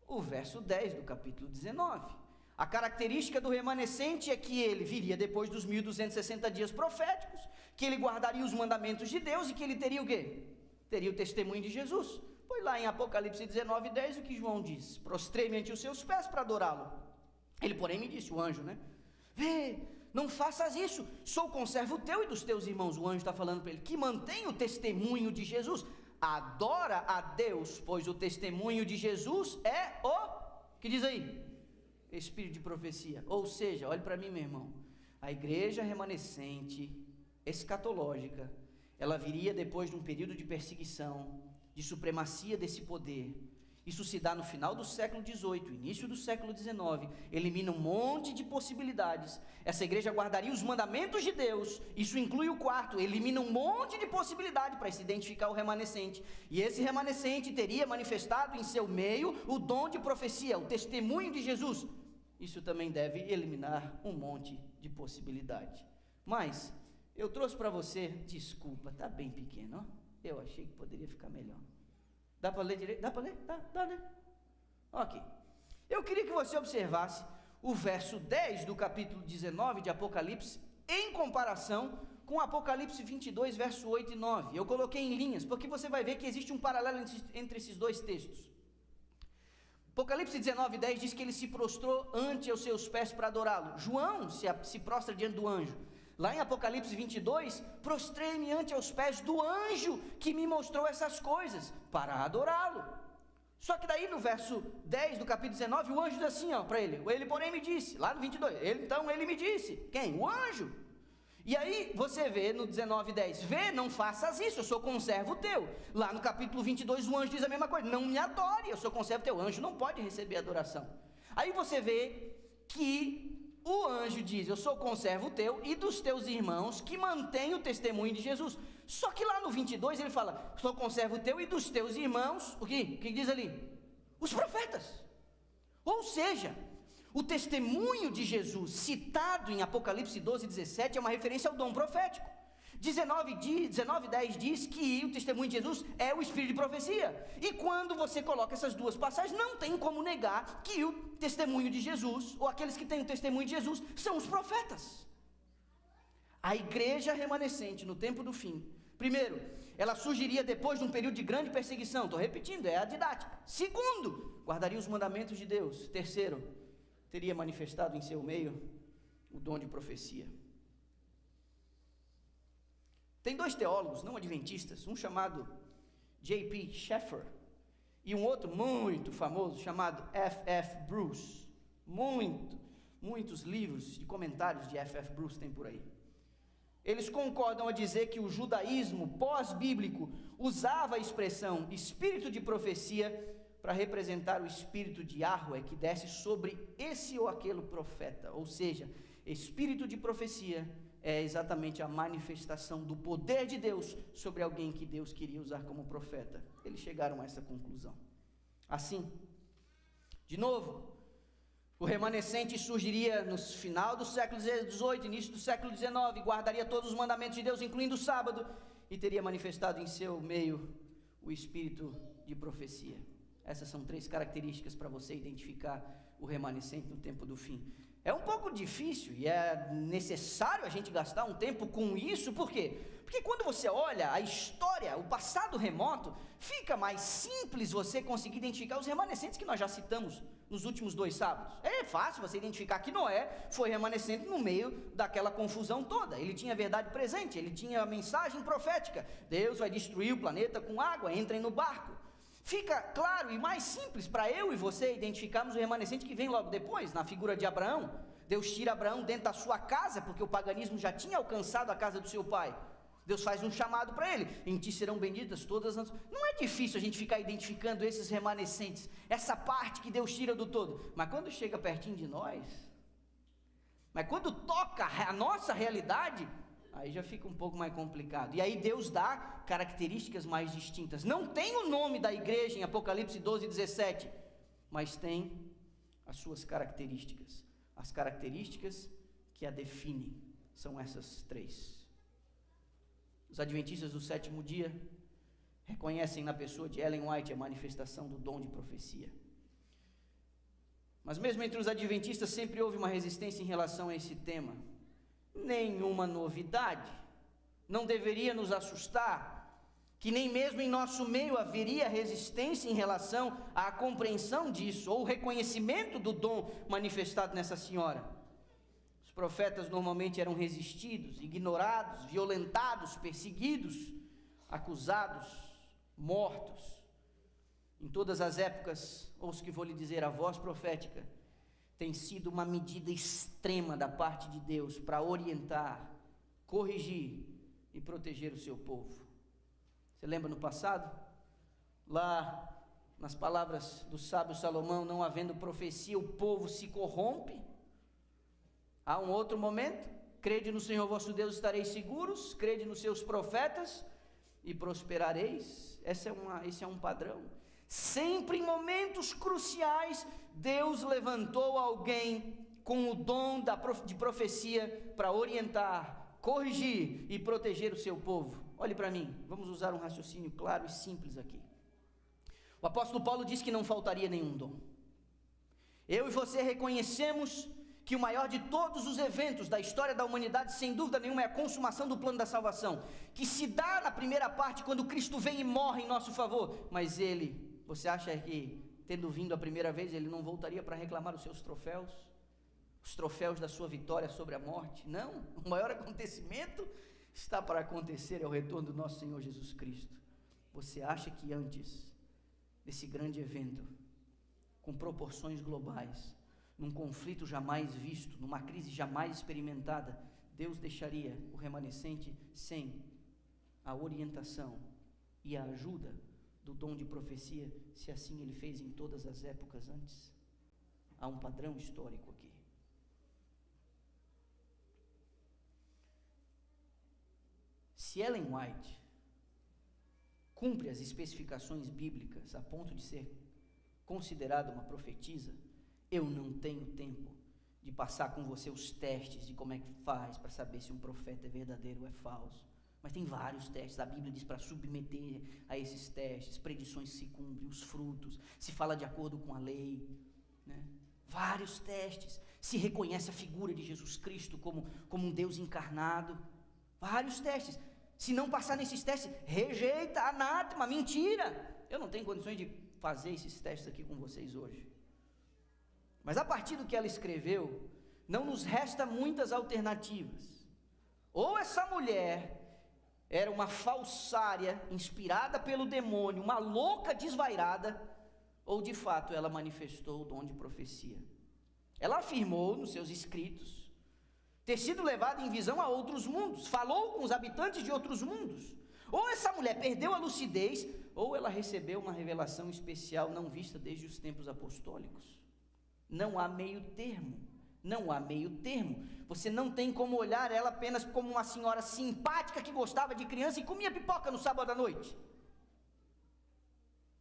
Speaker 1: o verso 10 do capítulo 19. A característica do remanescente é que ele viria depois dos 1260 dias proféticos, que ele guardaria os mandamentos de Deus e que ele teria o quê? Teria o testemunho de Jesus. Pois lá em Apocalipse 19:10 o que João diz? Prostrei-me ante os seus pés para adorá-lo. Ele porém me disse, o anjo, né? Vê, não faças isso, sou conservo teu e dos teus irmãos. O anjo está falando para ele, que mantém o testemunho de Jesus. Adora a Deus, pois o testemunho de Jesus é que diz aí? Espírito de profecia. Ou seja, olhe para mim, meu irmão, a igreja remanescente, escatológica, ela viria depois de um período de perseguição, de supremacia desse poder. Isso se dá no final do século XVIII, início do século XIX, elimina um monte de possibilidades. Essa igreja guardaria os mandamentos de Deus, isso inclui o quarto, elimina um monte de possibilidade para se identificar o remanescente. E esse remanescente teria manifestado em seu meio o dom de profecia, o testemunho de Jesus. Isso também deve eliminar um monte de possibilidade. Mas eu trouxe para você, desculpa, está bem pequeno, ó. Eu achei que poderia ficar melhor. Dá para ler direito? Dá para ler? Dá, né? Ok. Eu queria que você observasse o verso 10 do capítulo 19 de Apocalipse, em comparação com Apocalipse 22, verso 8 e 9. Eu coloquei em linhas, porque você vai ver que existe um paralelo entre esses dois textos. Apocalipse 19, 10 diz que ele se prostrou ante os seus pés para adorá-lo. João se prostra diante do anjo. Lá em Apocalipse 22, prostrei-me ante aos pés do anjo que me mostrou essas coisas, para adorá-lo. Só que daí no verso 10 do capítulo 19, o anjo diz assim para ele, porém me disse, lá no 22, ele me disse, quem? O anjo. E aí você vê no 19:10, vê, não faças isso, eu sou conservo teu. Lá no capítulo 22 o anjo diz a mesma coisa, não me adore, eu sou conservo teu. O anjo não pode receber adoração. Aí você vê que o anjo diz, eu sou conservo teu e dos teus irmãos que mantêm o testemunho de Jesus. Só que lá no 22 ele fala, sou conservo teu e dos teus irmãos, o que diz ali? Os profetas. Ou seja, o testemunho de Jesus citado em Apocalipse 12:17 é uma referência ao dom profético. 19:10 diz que o testemunho de Jesus é o espírito de profecia. E quando você coloca essas duas passagens, não tem como negar que o testemunho de Jesus, ou aqueles que têm o testemunho de Jesus, são os profetas. A igreja remanescente no tempo do fim, primeiro, ela surgiria depois de um período de grande perseguição. Estou repetindo, é a didática. Segundo, guardaria os mandamentos de Deus. Terceiro, teria manifestado em seu meio o dom de profecia. Tem dois teólogos não adventistas, um chamado J.P. Schaeffer e um outro muito famoso chamado F.F. Bruce. Muitos livros de comentários de F.F. Bruce tem por aí. Eles concordam a dizer que o judaísmo pós-bíblico usava a expressão espírito de profecia para representar o espírito de Yahweh que desce sobre esse ou aquele profeta. Ou seja, espírito de profecia é exatamente a manifestação do poder de Deus sobre alguém que Deus queria usar como profeta. Eles chegaram a essa conclusão. Assim, de novo, o remanescente surgiria no final do século XVIII, início do século XIX, guardaria todos os mandamentos de Deus, incluindo o sábado, e teria manifestado em seu meio o espírito de profecia. Essas são três características para você identificar o remanescente no tempo do fim. É um pouco difícil e é necessário a gente gastar um tempo com isso, por quê? Porque quando você olha a história, o passado remoto, fica mais simples você conseguir identificar os remanescentes que nós já citamos nos últimos 2 sábados. É fácil você identificar que Noé foi remanescente no meio daquela confusão toda. Ele tinha a verdade presente, ele tinha a mensagem profética. Deus vai destruir o planeta com água, entrem no barco. Fica claro e mais simples para eu e você identificarmos o remanescente que vem logo depois, na figura de Abraão. Deus tira Abraão dentro da sua casa, porque o paganismo já tinha alcançado a casa do seu pai. Deus faz um chamado para ele: em ti serão benditas todas as nações. Não é difícil a gente ficar identificando esses remanescentes, essa parte que Deus tira do todo, mas quando chega pertinho de nós, mas quando toca a nossa realidade, aí já fica um pouco mais complicado, e aí Deus dá características mais distintas. Não tem o nome da igreja em Apocalipse 12:17, mas tem as suas características, as características que a definem, são essas 3. Os adventistas do 7º dia reconhecem na pessoa de Ellen White a manifestação do dom de profecia. Mas mesmo entre os adventistas sempre houve uma resistência em relação a esse tema. Nenhuma novidade, não deveria nos assustar, que nem mesmo em nosso meio haveria resistência em relação à compreensão disso, ou reconhecimento do dom manifestado nessa senhora. Os profetas normalmente eram resistidos, ignorados, violentados, perseguidos, acusados, mortos. Em todas as épocas, ouço que vou lhe dizer, a voz profética tem sido uma medida extrema da parte de Deus para orientar, corrigir e proteger o seu povo. Você lembra no passado? Lá, nas palavras do sábio Salomão, não havendo profecia, o povo se corrompe. Há um outro momento: crede no Senhor vosso Deus, estareis seguros, crede nos seus profetas e prosperareis. Esse é um padrão. Sempre em momentos cruciais, Deus levantou alguém com o dom de profecia para orientar, corrigir e proteger o seu povo. Olhe para mim, vamos usar um raciocínio claro e simples aqui. O apóstolo Paulo diz que não faltaria nenhum dom. Eu e você reconhecemos que o maior de todos os eventos da história da humanidade, sem dúvida nenhuma, é a consumação do plano da salvação, que se dá na primeira parte, quando Cristo vem e morre em nosso favor. Mas você acha que, tendo vindo a primeira vez, ele não voltaria para reclamar os seus troféus? Os troféus da sua vitória sobre a morte? Não, o maior acontecimento está para acontecer, é o retorno do nosso Senhor Jesus Cristo. Você acha que antes desse grande evento, com proporções globais, num conflito jamais visto, numa crise jamais experimentada, Deus deixaria o remanescente sem a orientação e a ajuda do dom de profecia, se assim ele fez em todas as épocas antes? Há um padrão histórico aqui. Se Ellen White cumpre as especificações bíblicas a ponto de ser considerada uma profetisa, eu não tenho tempo de passar com você os testes de como é que faz para saber se um profeta é verdadeiro ou é falso. Mas tem vários testes, a Bíblia diz para submeter a esses testes, predições se cumprem, os frutos, se fala de acordo com a lei, né? Vários testes, se reconhece a figura de Jesus Cristo como um Deus encarnado, vários testes. Se não passar nesses testes, rejeita, anátema, mentira. Eu não tenho condições de fazer esses testes aqui com vocês hoje. Mas a partir do que ela escreveu, não nos resta muitas alternativas. Ou essa mulher era uma falsária, inspirada pelo demônio, uma louca desvairada, ou de fato ela manifestou o dom de profecia. Ela afirmou nos seus escritos ter sido levada em visão a outros mundos, falou com os habitantes de outros mundos. Ou essa mulher perdeu a lucidez, ou ela recebeu uma revelação especial não vista desde os tempos apostólicos. Não há meio termo, não há meio termo. Você não tem como olhar ela apenas como uma senhora simpática que gostava de criança e comia pipoca no sábado à noite.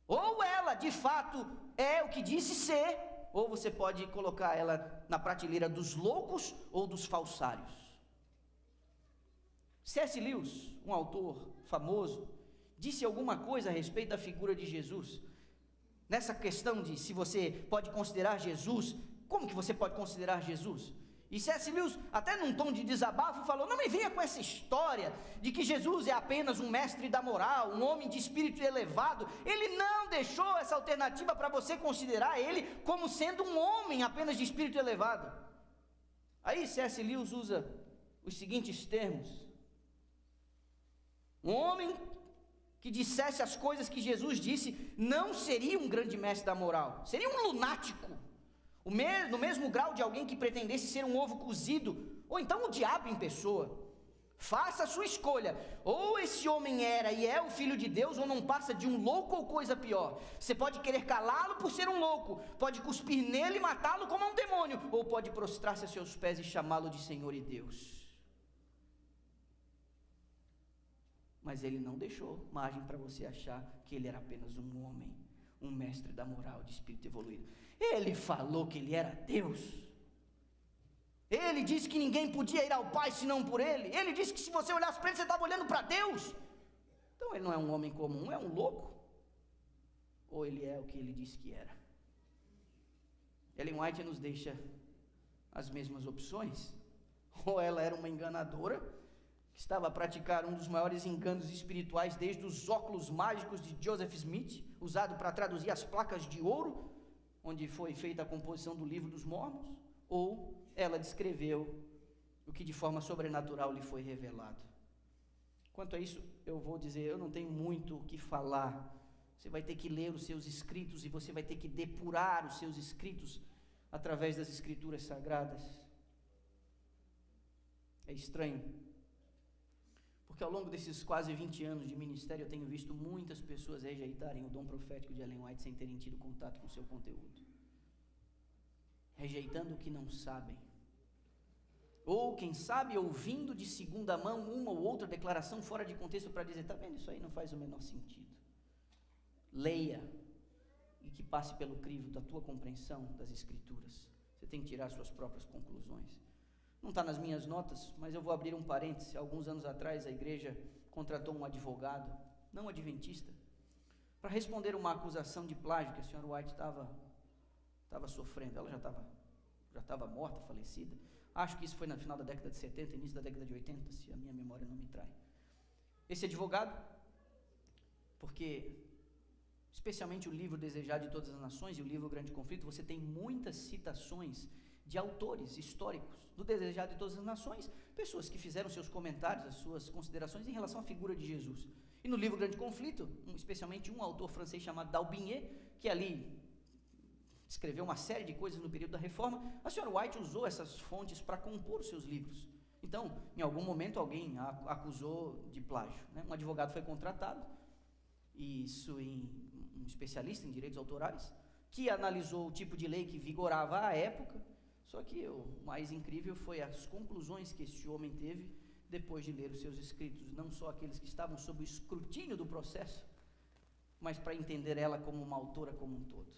Speaker 1: Ou ela de fato é o que disse ser, ou você pode colocar ela na prateleira dos loucos ou dos falsários. C.S. Lewis, um autor famoso, disse alguma coisa a respeito da figura de Jesus, nessa questão de se você pode considerar Jesus Como que você pode considerar Jesus? E C.S. Lewis, até num tom de desabafo, falou: não me venha com essa história de que Jesus é apenas um mestre da moral, um homem de espírito elevado. Ele não deixou essa alternativa para você considerar ele como sendo um homem apenas de espírito elevado. Aí C.S. Lewis usa os seguintes termos: um homem que dissesse as coisas que Jesus disse não seria um grande mestre da moral, seria um lunático, no mesmo grau de alguém que pretendesse ser um ovo cozido, ou então o diabo em pessoa. Faça a sua escolha: ou esse homem era e é o Filho de Deus, ou não passa de um louco ou coisa pior. Você pode querer calá-lo por ser um louco, pode cuspir nele e matá-lo como um demônio, ou pode prostrar-se a seus pés e chamá-lo de Senhor e Deus. Mas ele não deixou margem para você achar que ele era apenas um homem, um mestre da moral, de espírito evoluído. Ele falou que ele era Deus. Ele disse que ninguém podia ir ao Pai senão por ele. Ele disse que se você olhasse para ele, você estava olhando para Deus. Então ele não é um homem comum, é um louco? Ou ele é o que ele disse que era? Ellen White nos deixa as mesmas opções. Ou ela era uma enganadora, que estava a praticar um dos maiores enganos espirituais desde os óculos mágicos de Joseph Smith, usado para traduzir as placas de ouro, onde foi feita a composição do Livro dos Mormons, ou ela descreveu o que de forma sobrenatural lhe foi revelado. Quanto a isso, eu vou dizer, eu não tenho muito o que falar. Você vai ter que ler os seus escritos e você vai ter que depurar os seus escritos através das escrituras sagradas. É estranho, porque ao longo desses quase 20 anos de ministério eu tenho visto muitas pessoas rejeitarem o dom profético de Ellen White sem terem tido contato com o seu conteúdo, rejeitando o que não sabem, ou quem sabe ouvindo de segunda mão uma ou outra declaração fora de contexto para dizer: está vendo, isso aí não faz o menor sentido. Leia, e que passe pelo crivo da tua compreensão das escrituras. Você tem que tirar suas próprias conclusões. Não está nas minhas notas, mas eu vou abrir um parêntese. Alguns anos atrás a igreja contratou um advogado, não adventista, para responder uma acusação de plágio que a senhora White estava sofrendo. Ela já estava morta, falecida. Acho que isso foi no final da década de 70, início da década de 80, se a minha memória não me trai. Esse advogado, porque especialmente o livro Desejado de Todas as Nações e o livro Grande Conflito, você tem muitas citações de autores históricos do Desejado de Todas as Nações, pessoas que fizeram seus comentários, as suas considerações em relação à figura de Jesus. E no livro Grande Conflito, especialmente um autor francês chamado D'Aubigné, que ali escreveu uma série de coisas no período da Reforma, a senhora White usou essas fontes para compor os seus livros. Então, em algum momento alguém a acusou de plágio, né? Um advogado foi contratado, um especialista em direitos autorais, que analisou o tipo de lei que vigorava à época. Só que o mais incrível foi as conclusões que esse homem teve depois de ler os seus escritos, não só aqueles que estavam sob o escrutínio do processo, mas para entender ela como uma autora como um todo.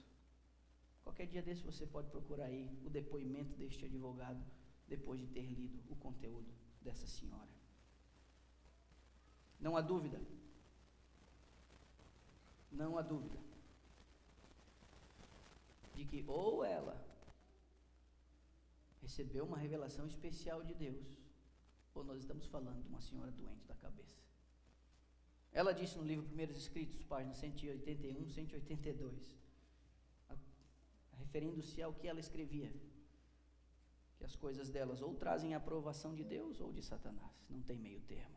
Speaker 1: Qualquer dia desse você pode procurar aí o depoimento deste advogado depois de ter lido o conteúdo dessa senhora. Não há dúvida de que ou ela recebeu uma revelação especial de Deus, ou nós estamos falando de uma senhora doente da cabeça. Ela disse no livro Primeiros Escritos, páginas 181, 182, referindo-se ao que ela escrevia, que as coisas delas ou trazem a aprovação de Deus ou de Satanás. Não tem meio termo.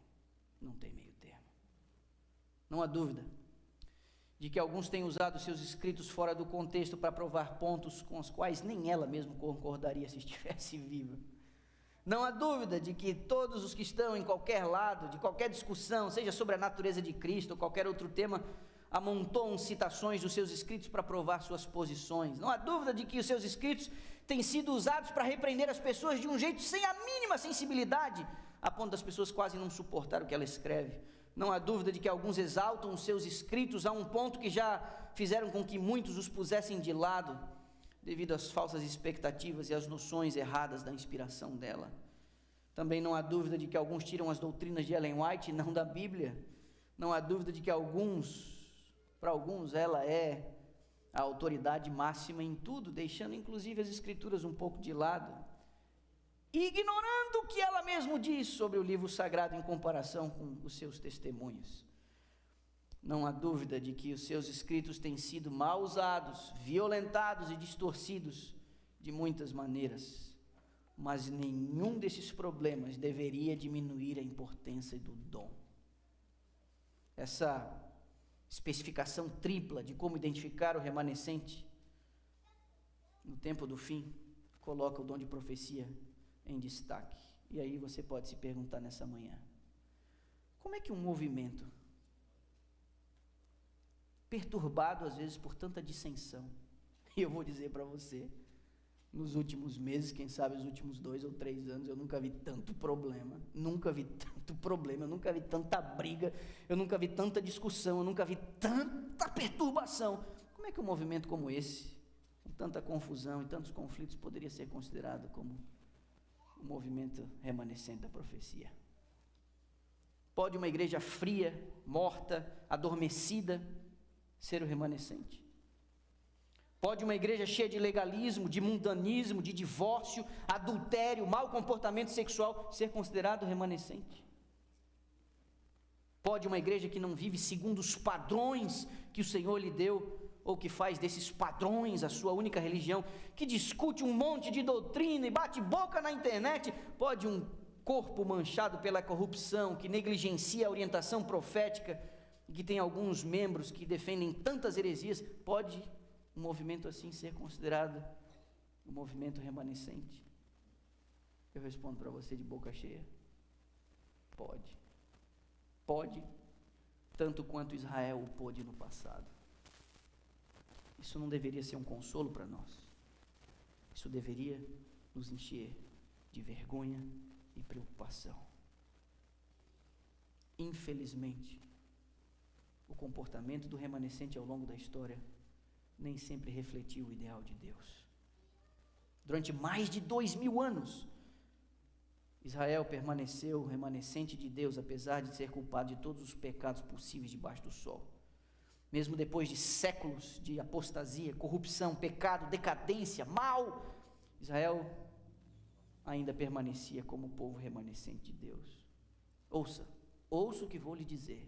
Speaker 1: Não há dúvida de que alguns têm usado seus escritos fora do contexto para provar pontos com os quais nem ela mesma concordaria se estivesse viva. Não há dúvida de que todos os que estão em qualquer lado, de qualquer discussão, seja sobre a natureza de Cristo ou qualquer outro tema, amontoam citações dos seus escritos para provar suas posições. Não há dúvida de que os seus escritos têm sido usados para repreender as pessoas de um jeito sem a mínima sensibilidade, a ponto das pessoas quase não suportar o que ela escreve. Não há dúvida de que alguns exaltam os seus escritos a um ponto que já fizeram com que muitos os pusessem de lado, devido às falsas expectativas e às noções erradas da inspiração dela. Também não há dúvida de que alguns tiram as doutrinas de Ellen White e não da Bíblia. Não há dúvida de que para alguns ela é a autoridade máxima em tudo, deixando inclusive as escrituras um pouco de lado, e ignorando o que ela mesma diz sobre o livro sagrado em comparação com os seus testemunhos. Não há dúvida de que os seus escritos têm sido mal usados, violentados e distorcidos de muitas maneiras, mas nenhum desses problemas deveria diminuir a importância do dom. Essa especificação tripla de como identificar o remanescente no tempo do fim coloca o dom de profecia em destaque. E aí você pode se perguntar nessa manhã: como é que um movimento perturbado às vezes por tanta dissensão, e eu vou dizer para você, nos últimos meses, quem sabe os últimos 2 ou 3 anos, eu nunca vi tanto problema, eu nunca vi tanta briga, eu nunca vi tanta discussão, eu nunca vi tanta perturbação. Como é que um movimento como esse, com tanta confusão e tantos conflitos, poderia ser considerado como um movimento remanescente da profecia? Pode uma igreja fria, morta, adormecida, ser o remanescente? Pode uma igreja cheia de legalismo, de mundanismo, de divórcio, adultério, mau comportamento sexual ser considerado remanescente? Pode uma igreja que não vive segundo os padrões que o Senhor lhe deu, ou que faz desses padrões a sua única religião, que discute um monte de doutrina e bate boca na internet? Pode um corpo manchado pela corrupção, que negligencia a orientação profética, e que tem alguns membros que defendem tantas heresias, pode um movimento assim ser considerado um movimento remanescente? Eu respondo para você de boca cheia: pode, tanto quanto Israel o pôde no passado. Isso não deveria ser um consolo para nós, isso deveria nos encher de vergonha e preocupação. Infelizmente, o comportamento do remanescente ao longo da história nem sempre refletiu o ideal de Deus. Durante mais de 2000 anos, Israel permaneceu remanescente de Deus, apesar de ser culpado de todos os pecados possíveis debaixo do sol. Mesmo depois de séculos de apostasia, corrupção, pecado, decadência, mal, Israel ainda permanecia como povo remanescente de Deus. Ouça o que vou lhe dizer.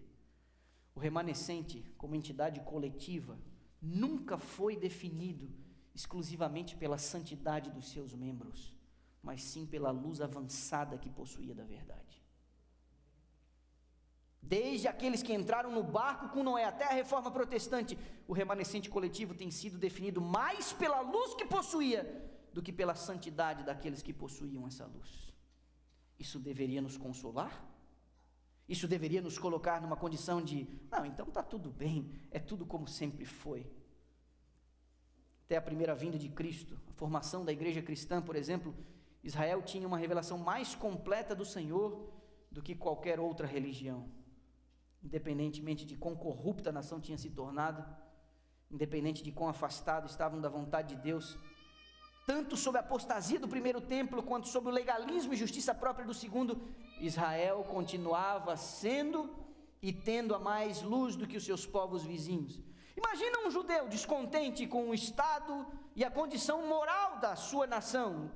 Speaker 1: O remanescente, como entidade coletiva, nunca foi definido exclusivamente pela santidade dos seus membros, mas sim pela luz avançada que possuía da verdade. Desde aqueles que entraram no barco com Noé até a reforma protestante, o remanescente coletivo tem sido definido mais pela luz que possuía do que pela santidade daqueles que possuíam essa luz. Isso deveria nos consolar? Isso deveria nos colocar numa condição de: não, então está tudo bem, é tudo como sempre foi. Até a primeira vinda de Cristo, a formação da igreja cristã, por exemplo, Israel tinha uma revelação mais completa do Senhor do que qualquer outra religião. Independentemente de quão corrupta a nação tinha se tornado, independente de quão afastado estavam da vontade de Deus, tanto sob a apostasia do primeiro templo, quanto sob o legalismo e justiça própria do segundo, Israel continuava sendo e tendo a mais luz do que os seus povos vizinhos. Imagina um judeu descontente com o estado e a condição moral da sua nação,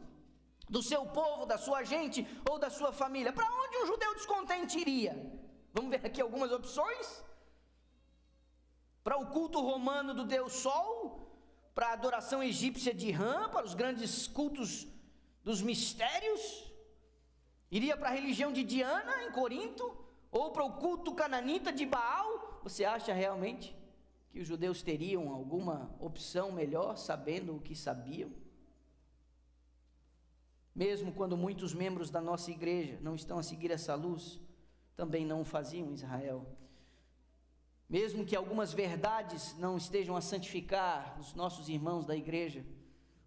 Speaker 1: do seu povo, da sua gente ou da sua família. Para onde um judeu descontente iria? Vamos ver aqui algumas opções. Para o culto romano do deus Sol, para a adoração egípcia de Rã, para os grandes cultos dos mistérios, iria para a religião de Diana em Corinto, ou para o culto cananita de Baal. Você acha realmente que os judeus teriam alguma opção melhor, sabendo o que sabiam? Mesmo quando muitos membros da nossa igreja não estão a seguir essa luz, também não o faziam em Israel. Mesmo que algumas verdades não estejam a santificar os nossos irmãos da igreja,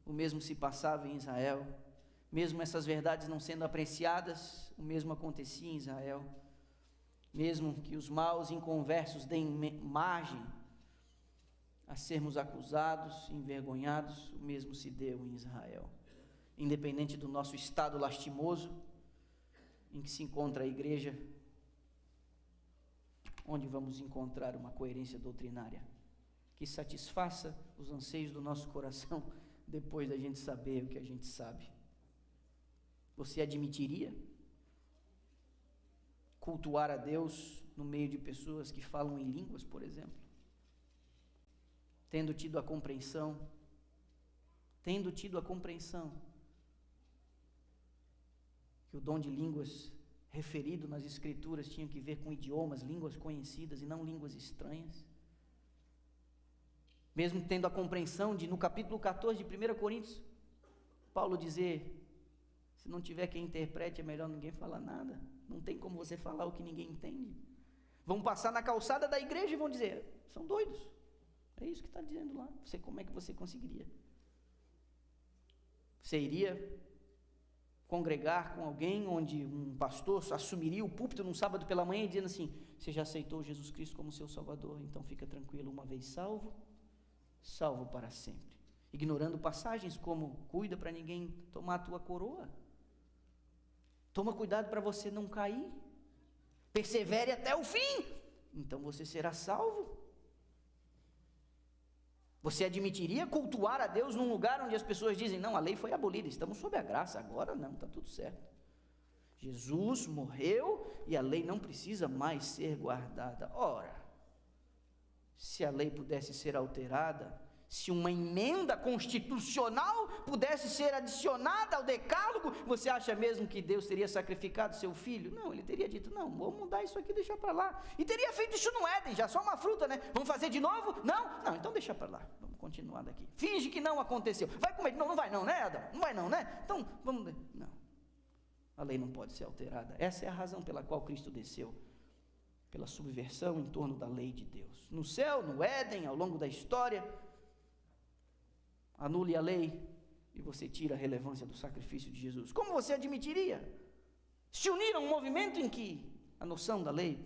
Speaker 1: o mesmo se passava em Israel. Mesmo essas verdades não sendo apreciadas, o mesmo acontecia em Israel. Mesmo que os maus inconversos deem margem a sermos acusados, envergonhados, o mesmo se deu em Israel. Independente do nosso estado lastimoso em que se encontra a igreja, onde vamos encontrar uma coerência doutrinária que satisfaça os anseios do nosso coração depois da gente saber o que a gente sabe. Você admitiria cultuar a Deus no meio de pessoas que falam em línguas, por exemplo? Tendo tido a compreensão que o dom de línguas referido nas Escrituras tinha que ver com idiomas, línguas conhecidas e não línguas estranhas. Mesmo tendo a compreensão de, no capítulo 14 de 1 Coríntios, Paulo dizer, se não tiver quem interprete, é melhor ninguém falar nada. Não tem como você falar o que ninguém entende. Vão passar na calçada da igreja e vão dizer, são doidos. É isso que está dizendo lá. Como é que você conseguiria? Você iria congregar com alguém onde um pastor assumiria o púlpito num sábado pela manhã e dizendo assim, você já aceitou Jesus Cristo como seu Salvador, então fica tranquilo, uma vez salvo, salvo para sempre. Ignorando passagens como, cuida para ninguém tomar a tua coroa. Toma cuidado para você não cair. Persevere até o fim, então você será salvo. Você admitiria cultuar a Deus num lugar onde as pessoas dizem, não, a lei foi abolida, estamos sob a graça, agora não, está tudo certo. Jesus morreu e a lei não precisa mais ser guardada. Ora, se a lei pudesse ser alterada, se uma emenda constitucional pudesse ser adicionada ao decálogo, você acha mesmo que Deus teria sacrificado seu filho? Não, ele teria dito, não, vamos mudar isso aqui, deixar para lá. E teria feito isso no Éden, já só uma fruta, né? Vamos fazer de novo? Não, então deixa para lá, vamos continuar daqui. Finge que não aconteceu. Vai comer? Não vai não, né, Adão? Não vai não, né? Então, vamos... Não, a lei não pode ser alterada. Essa é a razão pela qual Cristo desceu, pela subversão em torno da lei de Deus. No céu, no Éden, ao longo da história, anule a lei e você tira a relevância do sacrifício de Jesus. Como você admitiria? Se unir a um movimento em que a noção da lei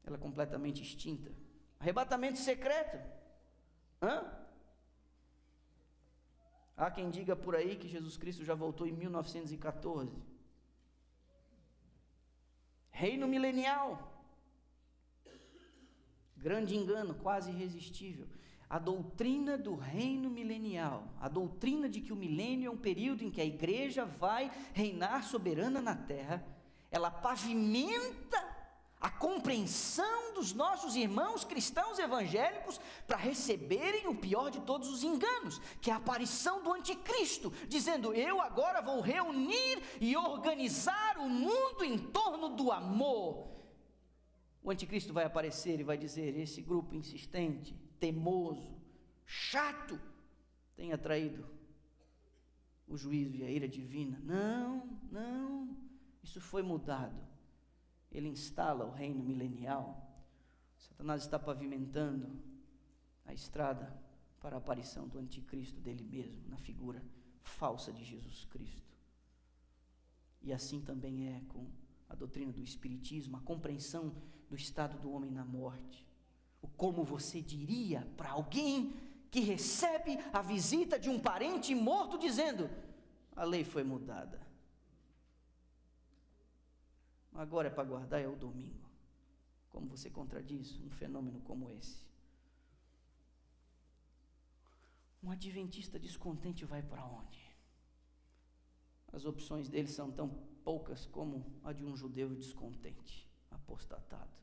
Speaker 1: ela é completamente extinta. Arrebatamento secreto. Há quem diga por aí que Jesus Cristo já voltou em 1914. Reino milenial. Grande engano, quase irresistível. A doutrina do reino milenial, a doutrina de que o milênio é um período em que a igreja vai reinar soberana na terra, ela pavimenta a compreensão dos nossos irmãos cristãos evangélicos para receberem o pior de todos os enganos, que é a aparição do anticristo, dizendo, eu agora vou reunir e organizar o mundo em torno do amor. O anticristo vai aparecer e vai dizer, esse grupo insistente, teimoso, chato, tem atraído o juízo e a ira divina. Não, isso foi mudado. Ele instala o reino milenial. Satanás está pavimentando a estrada para a aparição do anticristo dele mesmo, na figura falsa de Jesus Cristo. E assim também é com a doutrina do espiritismo, a compreensão do estado do homem na morte. O como você diria para alguém que recebe a visita de um parente morto dizendo, a lei foi mudada, agora é para guardar é o domingo. Como você contradiz um fenômeno como esse? Um adventista descontente vai para onde? As opções dele são tão poucas como a de um judeu descontente, apostatado.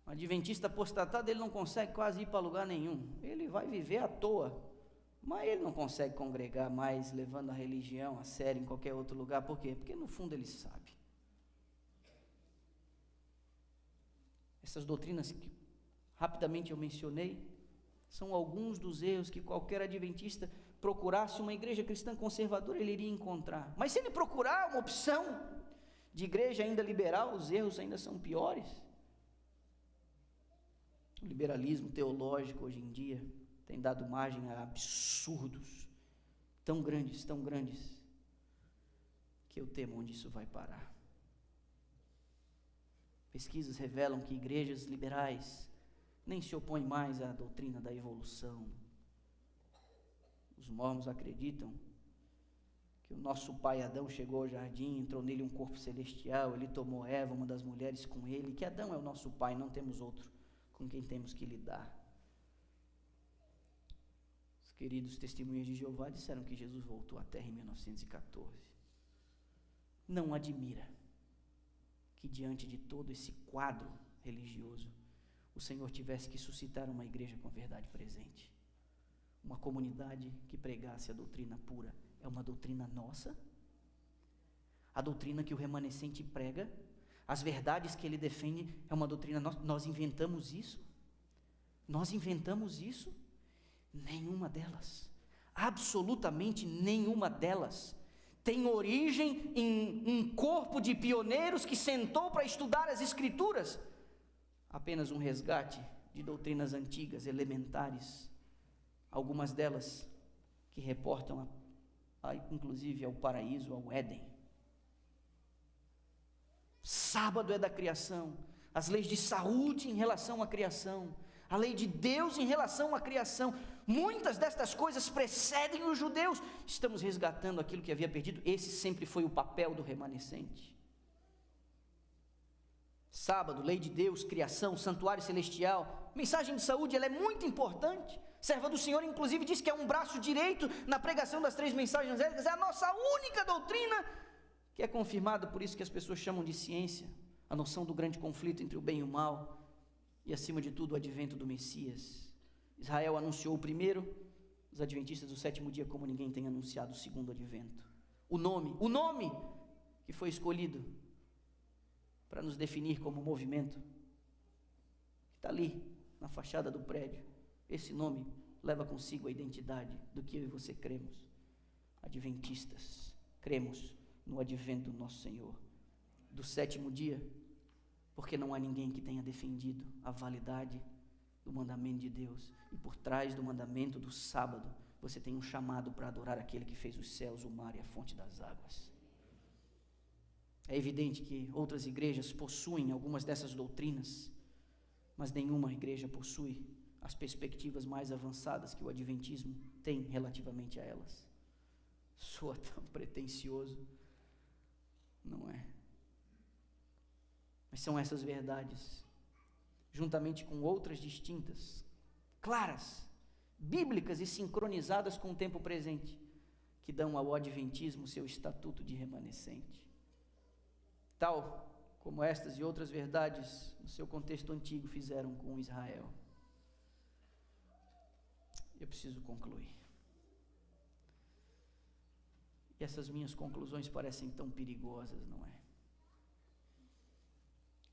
Speaker 1: Um adventista apostatado, ele não consegue quase ir para lugar nenhum. Ele vai viver à toa, mas ele não consegue congregar mais, levando a religião a sério em qualquer outro lugar. Por quê? Porque no fundo ele sabe. Essas doutrinas que rapidamente eu mencionei, são alguns dos erros que qualquer adventista procurasse uma igreja cristã conservadora, ele iria encontrar. Mas se ele procurar uma opção de igreja ainda liberal, os erros ainda são piores. O liberalismo teológico hoje em dia tem dado margem a absurdos tão grandes, que eu temo onde isso vai parar. Pesquisas revelam que igrejas liberais nem se opõem mais à doutrina da evolução. Os mormons acreditam que o nosso pai Adão chegou ao jardim, entrou nele um corpo celestial, ele tomou Eva, uma das mulheres, com ele, que Adão é o nosso pai, não temos outro com quem temos que lidar. Os queridos testemunhas de Jeová disseram que Jesus voltou à Terra em 1914. Não admira que diante de todo esse quadro religioso, o Senhor tivesse que suscitar uma igreja com a verdade presente. Uma comunidade que pregasse a doutrina pura. É uma doutrina nossa? A doutrina que o remanescente prega, as verdades que ele defende, é uma doutrina nossa? Nós inventamos isso? Nós inventamos isso? Nenhuma delas, absolutamente nenhuma delas, tem origem em um corpo de pioneiros que sentou para estudar as Escrituras. Apenas um resgate de doutrinas antigas, elementares, algumas delas que reportam inclusive ao paraíso, ao Éden. Sábado é da criação, as leis de saúde em relação à criação, a lei de Deus em relação à criação, muitas destas coisas precedem os judeus. Estamos resgatando aquilo que havia perdido. Esse sempre foi o papel do remanescente. Sábado, lei de Deus, criação, santuário celestial, mensagem de saúde, ela é muito importante. Serva do Senhor, inclusive, diz que é um braço direito na pregação das 3 mensagens angélicas, é a nossa única doutrina, que é confirmada, por isso que as pessoas chamam de ciência, a noção do grande conflito entre o bem e o mal, e acima de tudo o advento do Messias. Israel anunciou o primeiro, os adventistas do 7º dia como ninguém tem anunciado o segundo advento. O nome que foi escolhido para nos definir como movimento, que está ali na fachada do prédio, esse nome leva consigo a identidade do que eu e você cremos. Adventistas, cremos no advento do nosso Senhor. Do 7º dia, porque não há ninguém que tenha defendido a validade do mandamento de Deus, e por trás do mandamento do sábado, você tem um chamado para adorar aquele que fez os céus, o mar e a fonte das águas. É evidente que outras igrejas possuem algumas dessas doutrinas, mas nenhuma igreja possui as perspectivas mais avançadas que o adventismo tem relativamente a elas. Soa tão pretensioso, não é? Mas são essas verdades, juntamente com outras distintas, claras, bíblicas e sincronizadas com o tempo presente, que dão ao adventismo seu estatuto de remanescente. Tal como estas e outras verdades, no seu contexto antigo, fizeram com Israel. Eu preciso concluir. E essas minhas conclusões parecem tão perigosas, não é?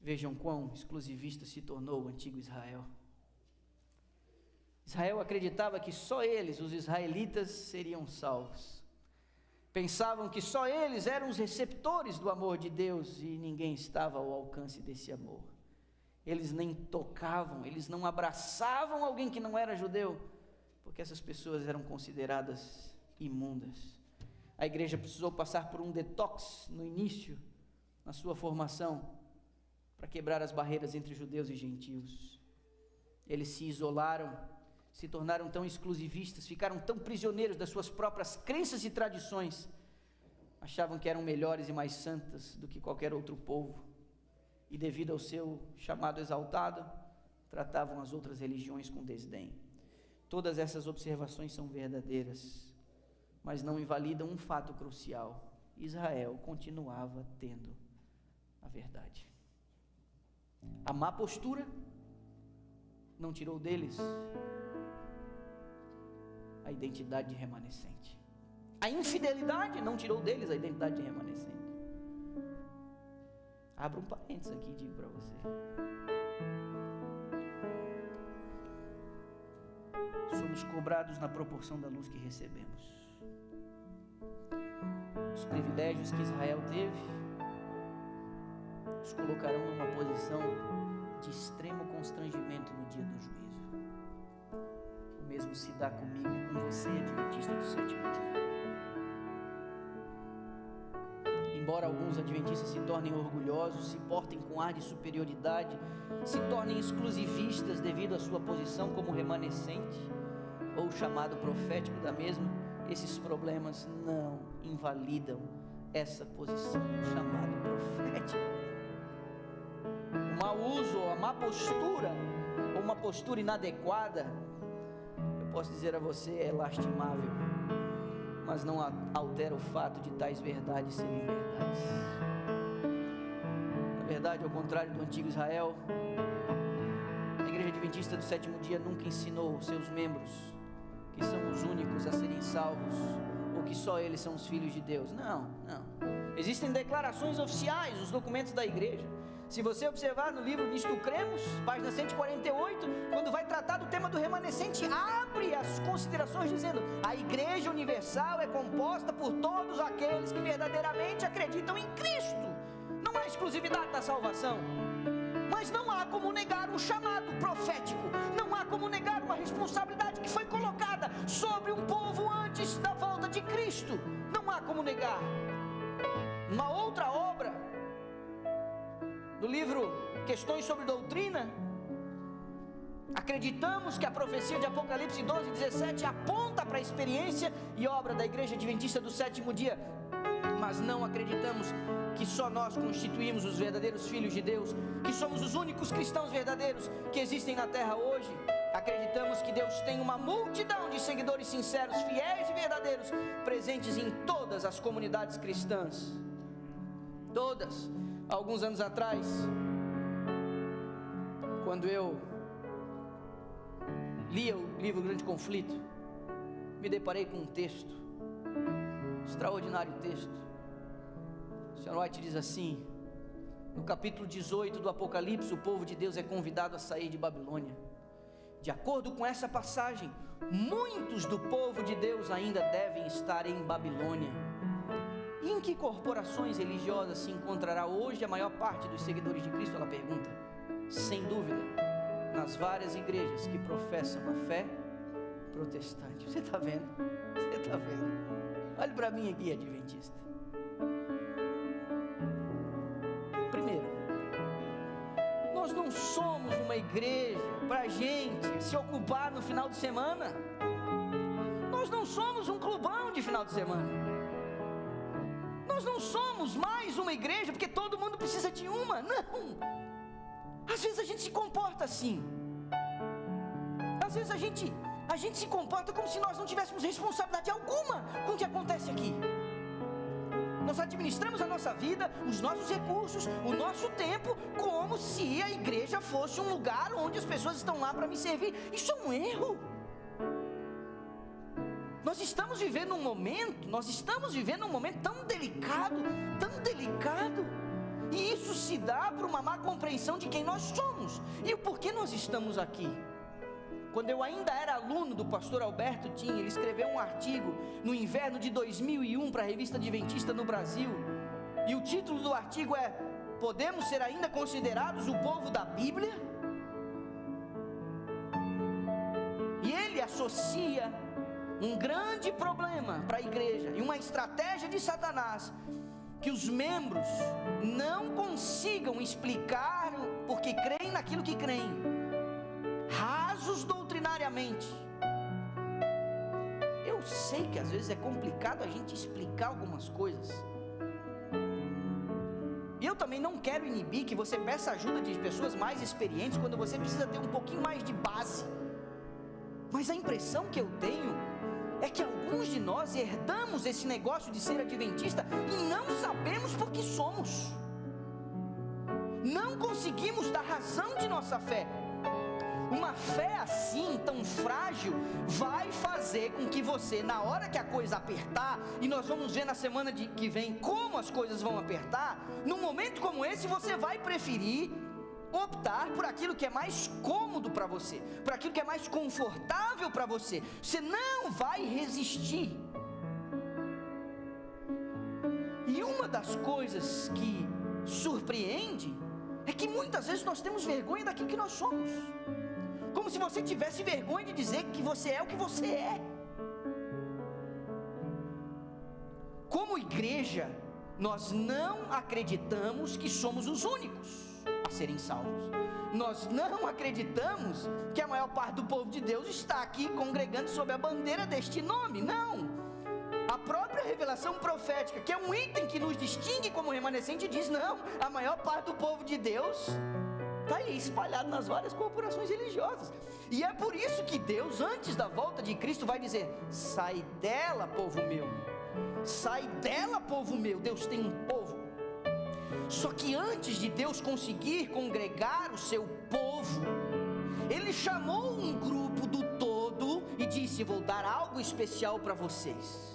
Speaker 1: Vejam quão exclusivista se tornou o antigo Israel. Israel acreditava que só eles, os israelitas, seriam salvos. Pensavam que só eles eram os receptores do amor de Deus e ninguém estava ao alcance desse amor. Eles nem tocavam, eles não abraçavam alguém que não era judeu, porque essas pessoas eram consideradas imundas. A igreja precisou passar por um detox no início, na sua formação, para quebrar as barreiras entre judeus e gentios. Eles se isolaram, se tornaram tão exclusivistas, ficaram tão prisioneiros das suas próprias crenças e tradições, achavam que eram melhores e mais santas do que qualquer outro povo, e devido ao seu chamado exaltado, tratavam as outras religiões com desdém. Todas essas observações são verdadeiras, mas não invalidam um fato crucial: Israel continuava tendo a verdade. A má postura não tirou deles a identidade de remanescente. A infidelidade não tirou deles a identidade de remanescente. Abra um parênteses aqui e digo para você: somos cobrados na proporção da luz que recebemos. Os privilégios que Israel teve os colocarão numa posição de extremo constrangimento no dia do juízo. O mesmo se dá comigo e com você, adventista do 7º dia. Embora alguns adventistas se tornem orgulhosos, se portem com ar de superioridade, se tornem exclusivistas devido à sua posição como remanescente, ou o chamado profético da mesma, esses problemas não invalidam essa posição do chamado profético. O mau uso, ou a má postura, ou uma postura inadequada, eu posso dizer a você, é lastimável, mas não altera o fato de tais verdades serem verdades. Na verdade, ao contrário do antigo Israel, a Igreja Adventista do Sétimo Dia nunca ensinou seus membros que são os únicos a serem salvos, ou que só eles são os filhos de Deus. Não. Existem declarações oficiais, os documentos da igreja. Se você observar no livro Nisto Cremos, página 148, quando vai tratar do tema do remanescente, abre as considerações dizendo: a igreja universal é composta por todos aqueles que verdadeiramente acreditam em Cristo. Não há exclusividade da salvação, mas não há como negar um chamado profético, não há como negar uma responsabilidade que foi colocada sobre um povo antes da volta de Cristo. Não há como negar. Uma outra obra do livro Questões sobre Doutrina, acreditamos que a profecia de Apocalipse 12:17 aponta para a experiência e obra da Igreja Adventista do Sétimo Dia, mas não acreditamos que só nós constituímos os verdadeiros filhos de Deus, que somos os únicos cristãos verdadeiros que existem na terra hoje. Acreditamos que Deus tem uma multidão de seguidores sinceros, fiéis e verdadeiros, presentes em todas as comunidades cristãs. Todas. Alguns anos atrás, quando eu lia o livro Grande Conflito, me deparei com um texto, extraordinário texto. O Sr. White diz assim: no capítulo 18 do Apocalipse, o povo de Deus é convidado a sair de Babilônia. De acordo com essa passagem, muitos do povo de Deus ainda devem estar em Babilônia. E em que corporações religiosas se encontrará hoje a maior parte dos seguidores de Cristo? Ela pergunta. Sem dúvida, nas várias igrejas que professam a fé protestante. Você está vendo? Você está vendo? Olhe para mim aqui, adventista. Primeiro, nós não somos uma igreja para a gente se ocupar no final de semana. Nós não somos um clubão de final de semana. Nós não somos mais uma igreja porque todo mundo precisa de uma. Não. Às vezes a gente se comporta assim. Às vezes a gente se comporta como se nós não tivéssemos responsabilidade alguma com o que acontece aqui. Nós administramos a nossa vida, os nossos recursos, o nosso tempo, como se a igreja fosse um lugar onde as pessoas estão lá para me servir. Isso é um erro. Nós estamos vivendo um momento tão delicado, e isso se dá por uma má compreensão de quem nós somos e o porquê nós estamos aqui. Quando eu ainda era aluno do pastor Alberto Tim, ele escreveu um artigo no inverno de 2001 para a revista Adventista no Brasil, e o título do artigo é: podemos ser ainda considerados o povo da Bíblia? E ele associa um grande problema para a igreja e uma estratégia de Satanás, que os membros não consigam explicar porque creem naquilo que creem, rasos doutrinariamente. Eu sei que às vezes é complicado a gente explicar algumas coisas, e eu também não quero inibir que você peça ajuda de pessoas mais experientes quando você precisa ter um pouquinho mais de base, mas a impressão que eu tenho é que alguns de nós herdamos esse negócio de ser adventista e não sabemos por que somos. Não conseguimos dar razão de nossa fé. Uma fé assim, tão frágil, vai fazer com que você, na hora que a coisa apertar, e nós vamos ver na semana que vem como as coisas vão apertar, num momento como esse você vai preferir optar por aquilo que é mais cômodo para você, por aquilo que é mais confortável para você. Você não vai resistir. E uma das coisas que surpreende é que muitas vezes nós temos vergonha daquilo que nós somos, como se você tivesse vergonha de dizer que você é o que você é. Como igreja, nós não acreditamos que somos os únicos a serem salvos. Nós não acreditamos que a maior parte do povo de Deus está aqui congregando sob a bandeira deste nome. Não. A própria revelação profética, que é um item que nos distingue como remanescente, diz: não, a maior parte do povo de Deus está aí espalhado nas várias corporações religiosas. E é por isso que Deus, antes da volta de Cristo, vai dizer: sai dela, povo meu, sai dela, povo meu. Deus tem um povo. Só que antes de Deus conseguir congregar o seu povo, Ele chamou um grupo do todo e disse: vou dar algo especial para vocês.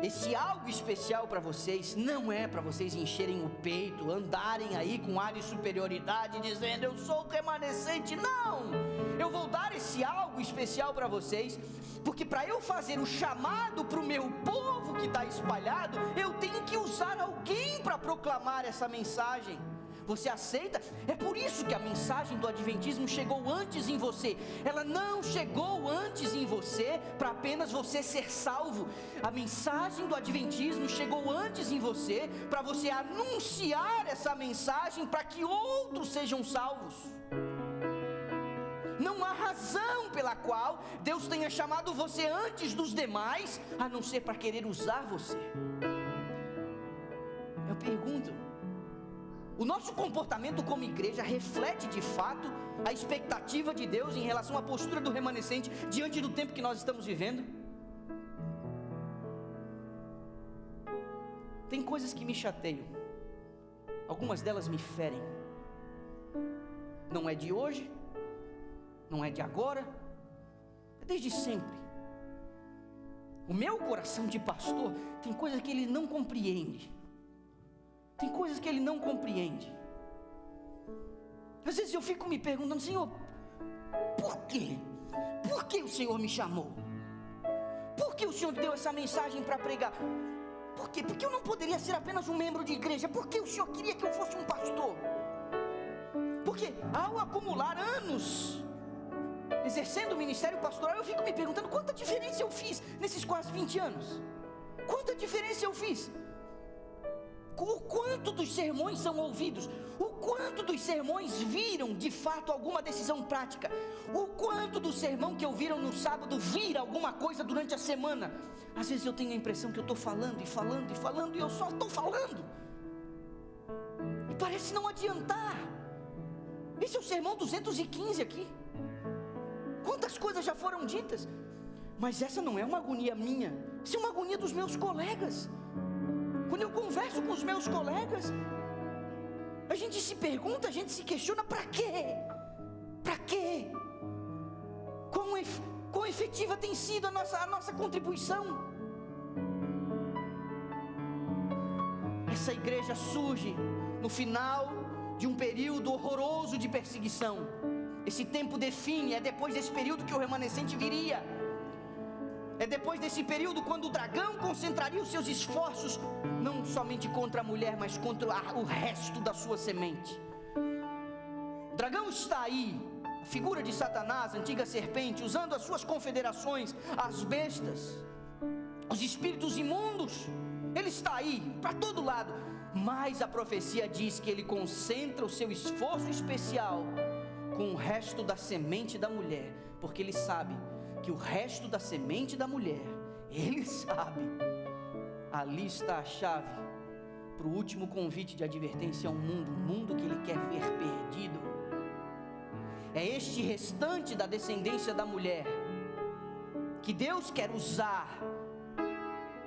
Speaker 1: Esse algo especial para vocês não é para vocês encherem o peito, andarem aí com ar de superioridade, dizendo: eu sou o remanescente. Não, eu vou dar esse algo especial para vocês, porque para eu fazer o chamado para o meu povo que está espalhado, eu tenho que usar alguém para proclamar essa mensagem. Você aceita? É por isso que a mensagem do adventismo chegou antes em você. Ela não chegou antes em você para apenas você ser salvo. A mensagem do adventismo chegou antes em você para você anunciar essa mensagem para que outros sejam salvos. Não há razão pela qual Deus tenha chamado você antes dos demais, a não ser para querer usar você. Eu pergunto: o nosso comportamento como igreja reflete de fato a expectativa de Deus em relação à postura do remanescente diante do tempo que nós estamos vivendo? Tem coisas que me chateiam, algumas delas me ferem. Não é de hoje, não é de agora, é desde sempre. O meu coração de pastor tem coisas que ele não compreende. Tem coisas que ele não compreende. Às vezes eu fico me perguntando: Senhor, por quê? Por que o Senhor me chamou? Por que o Senhor deu essa mensagem para pregar? Por quê? Porque eu não poderia ser apenas um membro de igreja. Por que o Senhor queria que eu fosse um pastor? Porque ao acumular anos exercendo o ministério pastoral, eu fico me perguntando: quanta diferença eu fiz nesses quase 20 anos? Quanta diferença eu fiz? O quanto dos sermões são ouvidos? O quanto dos sermões viram de fato alguma decisão prática? O quanto do sermão que ouviram no sábado vira alguma coisa durante a semana? Às vezes eu tenho a impressão que eu estou falando e falando e falando, e eu só estou falando, e parece não adiantar. Esse é o sermão 215 aqui. Quantas coisas já foram ditas? Mas essa não é uma agonia minha, isso é uma agonia dos meus colegas. Quando eu converso com os meus colegas, a gente se pergunta, a gente se questiona: para quê? Para quê? Quão efetiva tem sido a nossa contribuição? Essa igreja surge no final de um período horroroso de perseguição. Esse tempo define, é depois desse período que o remanescente viria. É depois desse período quando o dragão concentraria os seus esforços não somente contra a mulher, mas contra o resto da sua semente. O dragão está aí, a figura de Satanás, a antiga serpente, usando as suas confederações, as bestas, os espíritos imundos. Ele está aí, para todo lado. Mas a profecia diz que ele concentra o seu esforço especial com o resto da semente da mulher, porque ele sabe que o resto da semente da mulher, ele sabe, ali está a chave para o último convite de advertência ao mundo, um mundo que ele quer ver perdido. É este restante da descendência da mulher que Deus quer usar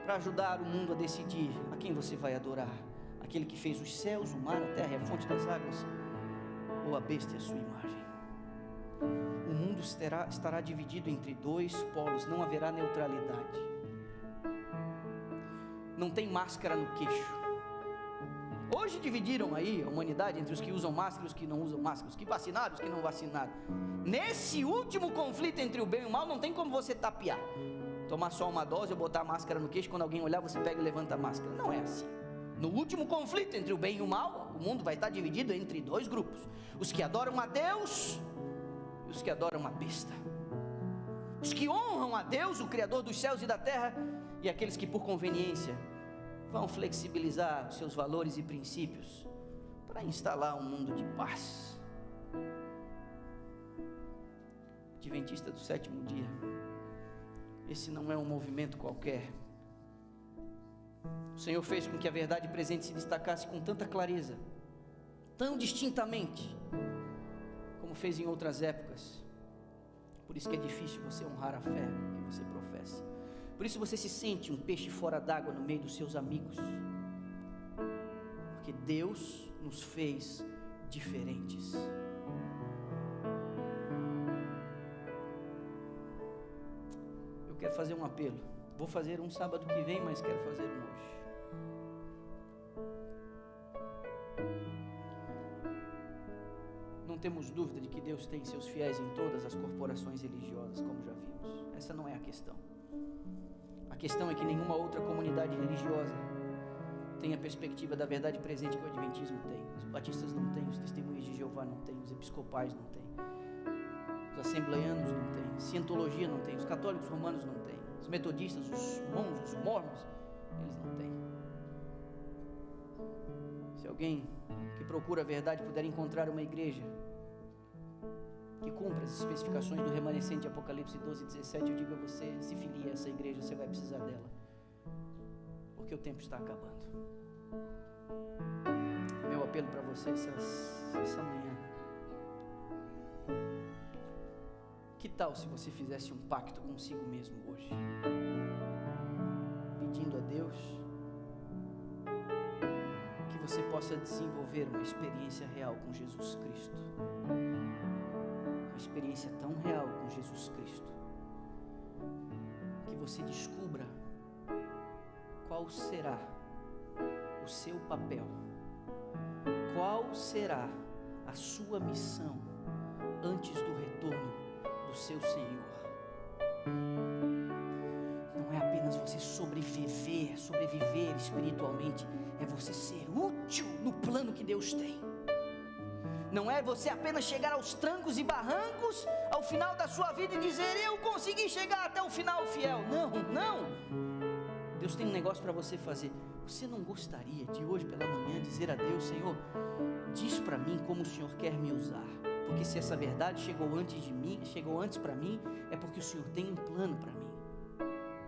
Speaker 1: para ajudar o mundo a decidir a quem você vai adorar: aquele que fez os céus, o mar, a terra e a fonte das águas, ou a besta e a sua imagem. O mundo estará dividido entre dois polos, não haverá neutralidade. Não tem máscara no queixo. Hoje dividiram aí a humanidade entre os que usam máscara e os que não usam máscara, os que vacinaram e os que não vacinaram. Nesse último conflito entre o bem e o mal, não tem como você tapear, tomar só uma dose ou botar a máscara no queixo, quando alguém olhar você pega e levanta a máscara. Não é assim. No último conflito entre o bem e o mal, o mundo vai estar dividido entre dois grupos: os que adoram a Deus e os que adoram a besta. Os que honram a Deus, o Criador dos céus e da terra, e aqueles que por conveniência vão flexibilizar os seus valores e princípios para instalar um mundo de paz. Adventista do sétimo dia, esse não é um movimento qualquer. O Senhor fez com que a verdade presente se destacasse com tanta clareza tão distintamente, como fez em outras épocas. Por isso que é difícil você honrar a fé que você professa. Por isso você se sente um peixe fora d'água no meio dos seus amigos. Porque Deus nos fez diferentes. Eu quero fazer um apelo. Vou fazer um sábado que vem, mas quero fazer um hoje. Não temos dúvida de que Deus tem seus fiéis em todas as corporações religiosas, como já vimos. Essa não é a questão. A questão é que nenhuma outra comunidade religiosa tem a perspectiva da verdade presente que o Adventismo tem. Os batistas não têm, os testemunhas de Jeová não têm, os episcopais não têm, os assembleanos não têm, cientologia não tem, os católicos romanos não têm, os metodistas, os monges, os mormons, eles não têm. Se alguém que procura a verdade puder encontrar uma igreja que cumpra as especificações do remanescente de Apocalipse 12:17, eu digo a você, se filie a essa igreja, você vai precisar dela, porque o tempo está acabando. Meu apelo para você essa manhã: que tal se você fizesse um pacto consigo mesmo hoje, pedindo a Deus que você possa desenvolver uma experiência real com Jesus Cristo, uma experiência tão real com Jesus Cristo, que você descubra qual será o seu papel, qual será a sua missão antes do retorno do seu Senhor. Não é apenas você sobreviver espiritualmente, é você ser útil no plano que Deus tem. Não é você apenas chegar aos trancos e barrancos ao final da sua vida e dizer: eu consegui chegar até o final fiel. Não. Deus tem um negócio para você fazer. Você não gostaria de hoje pela manhã dizer a Deus: Senhor, diz para mim como o Senhor quer me usar? Porque se essa verdade chegou antes para mim, é porque o Senhor tem um plano para mim.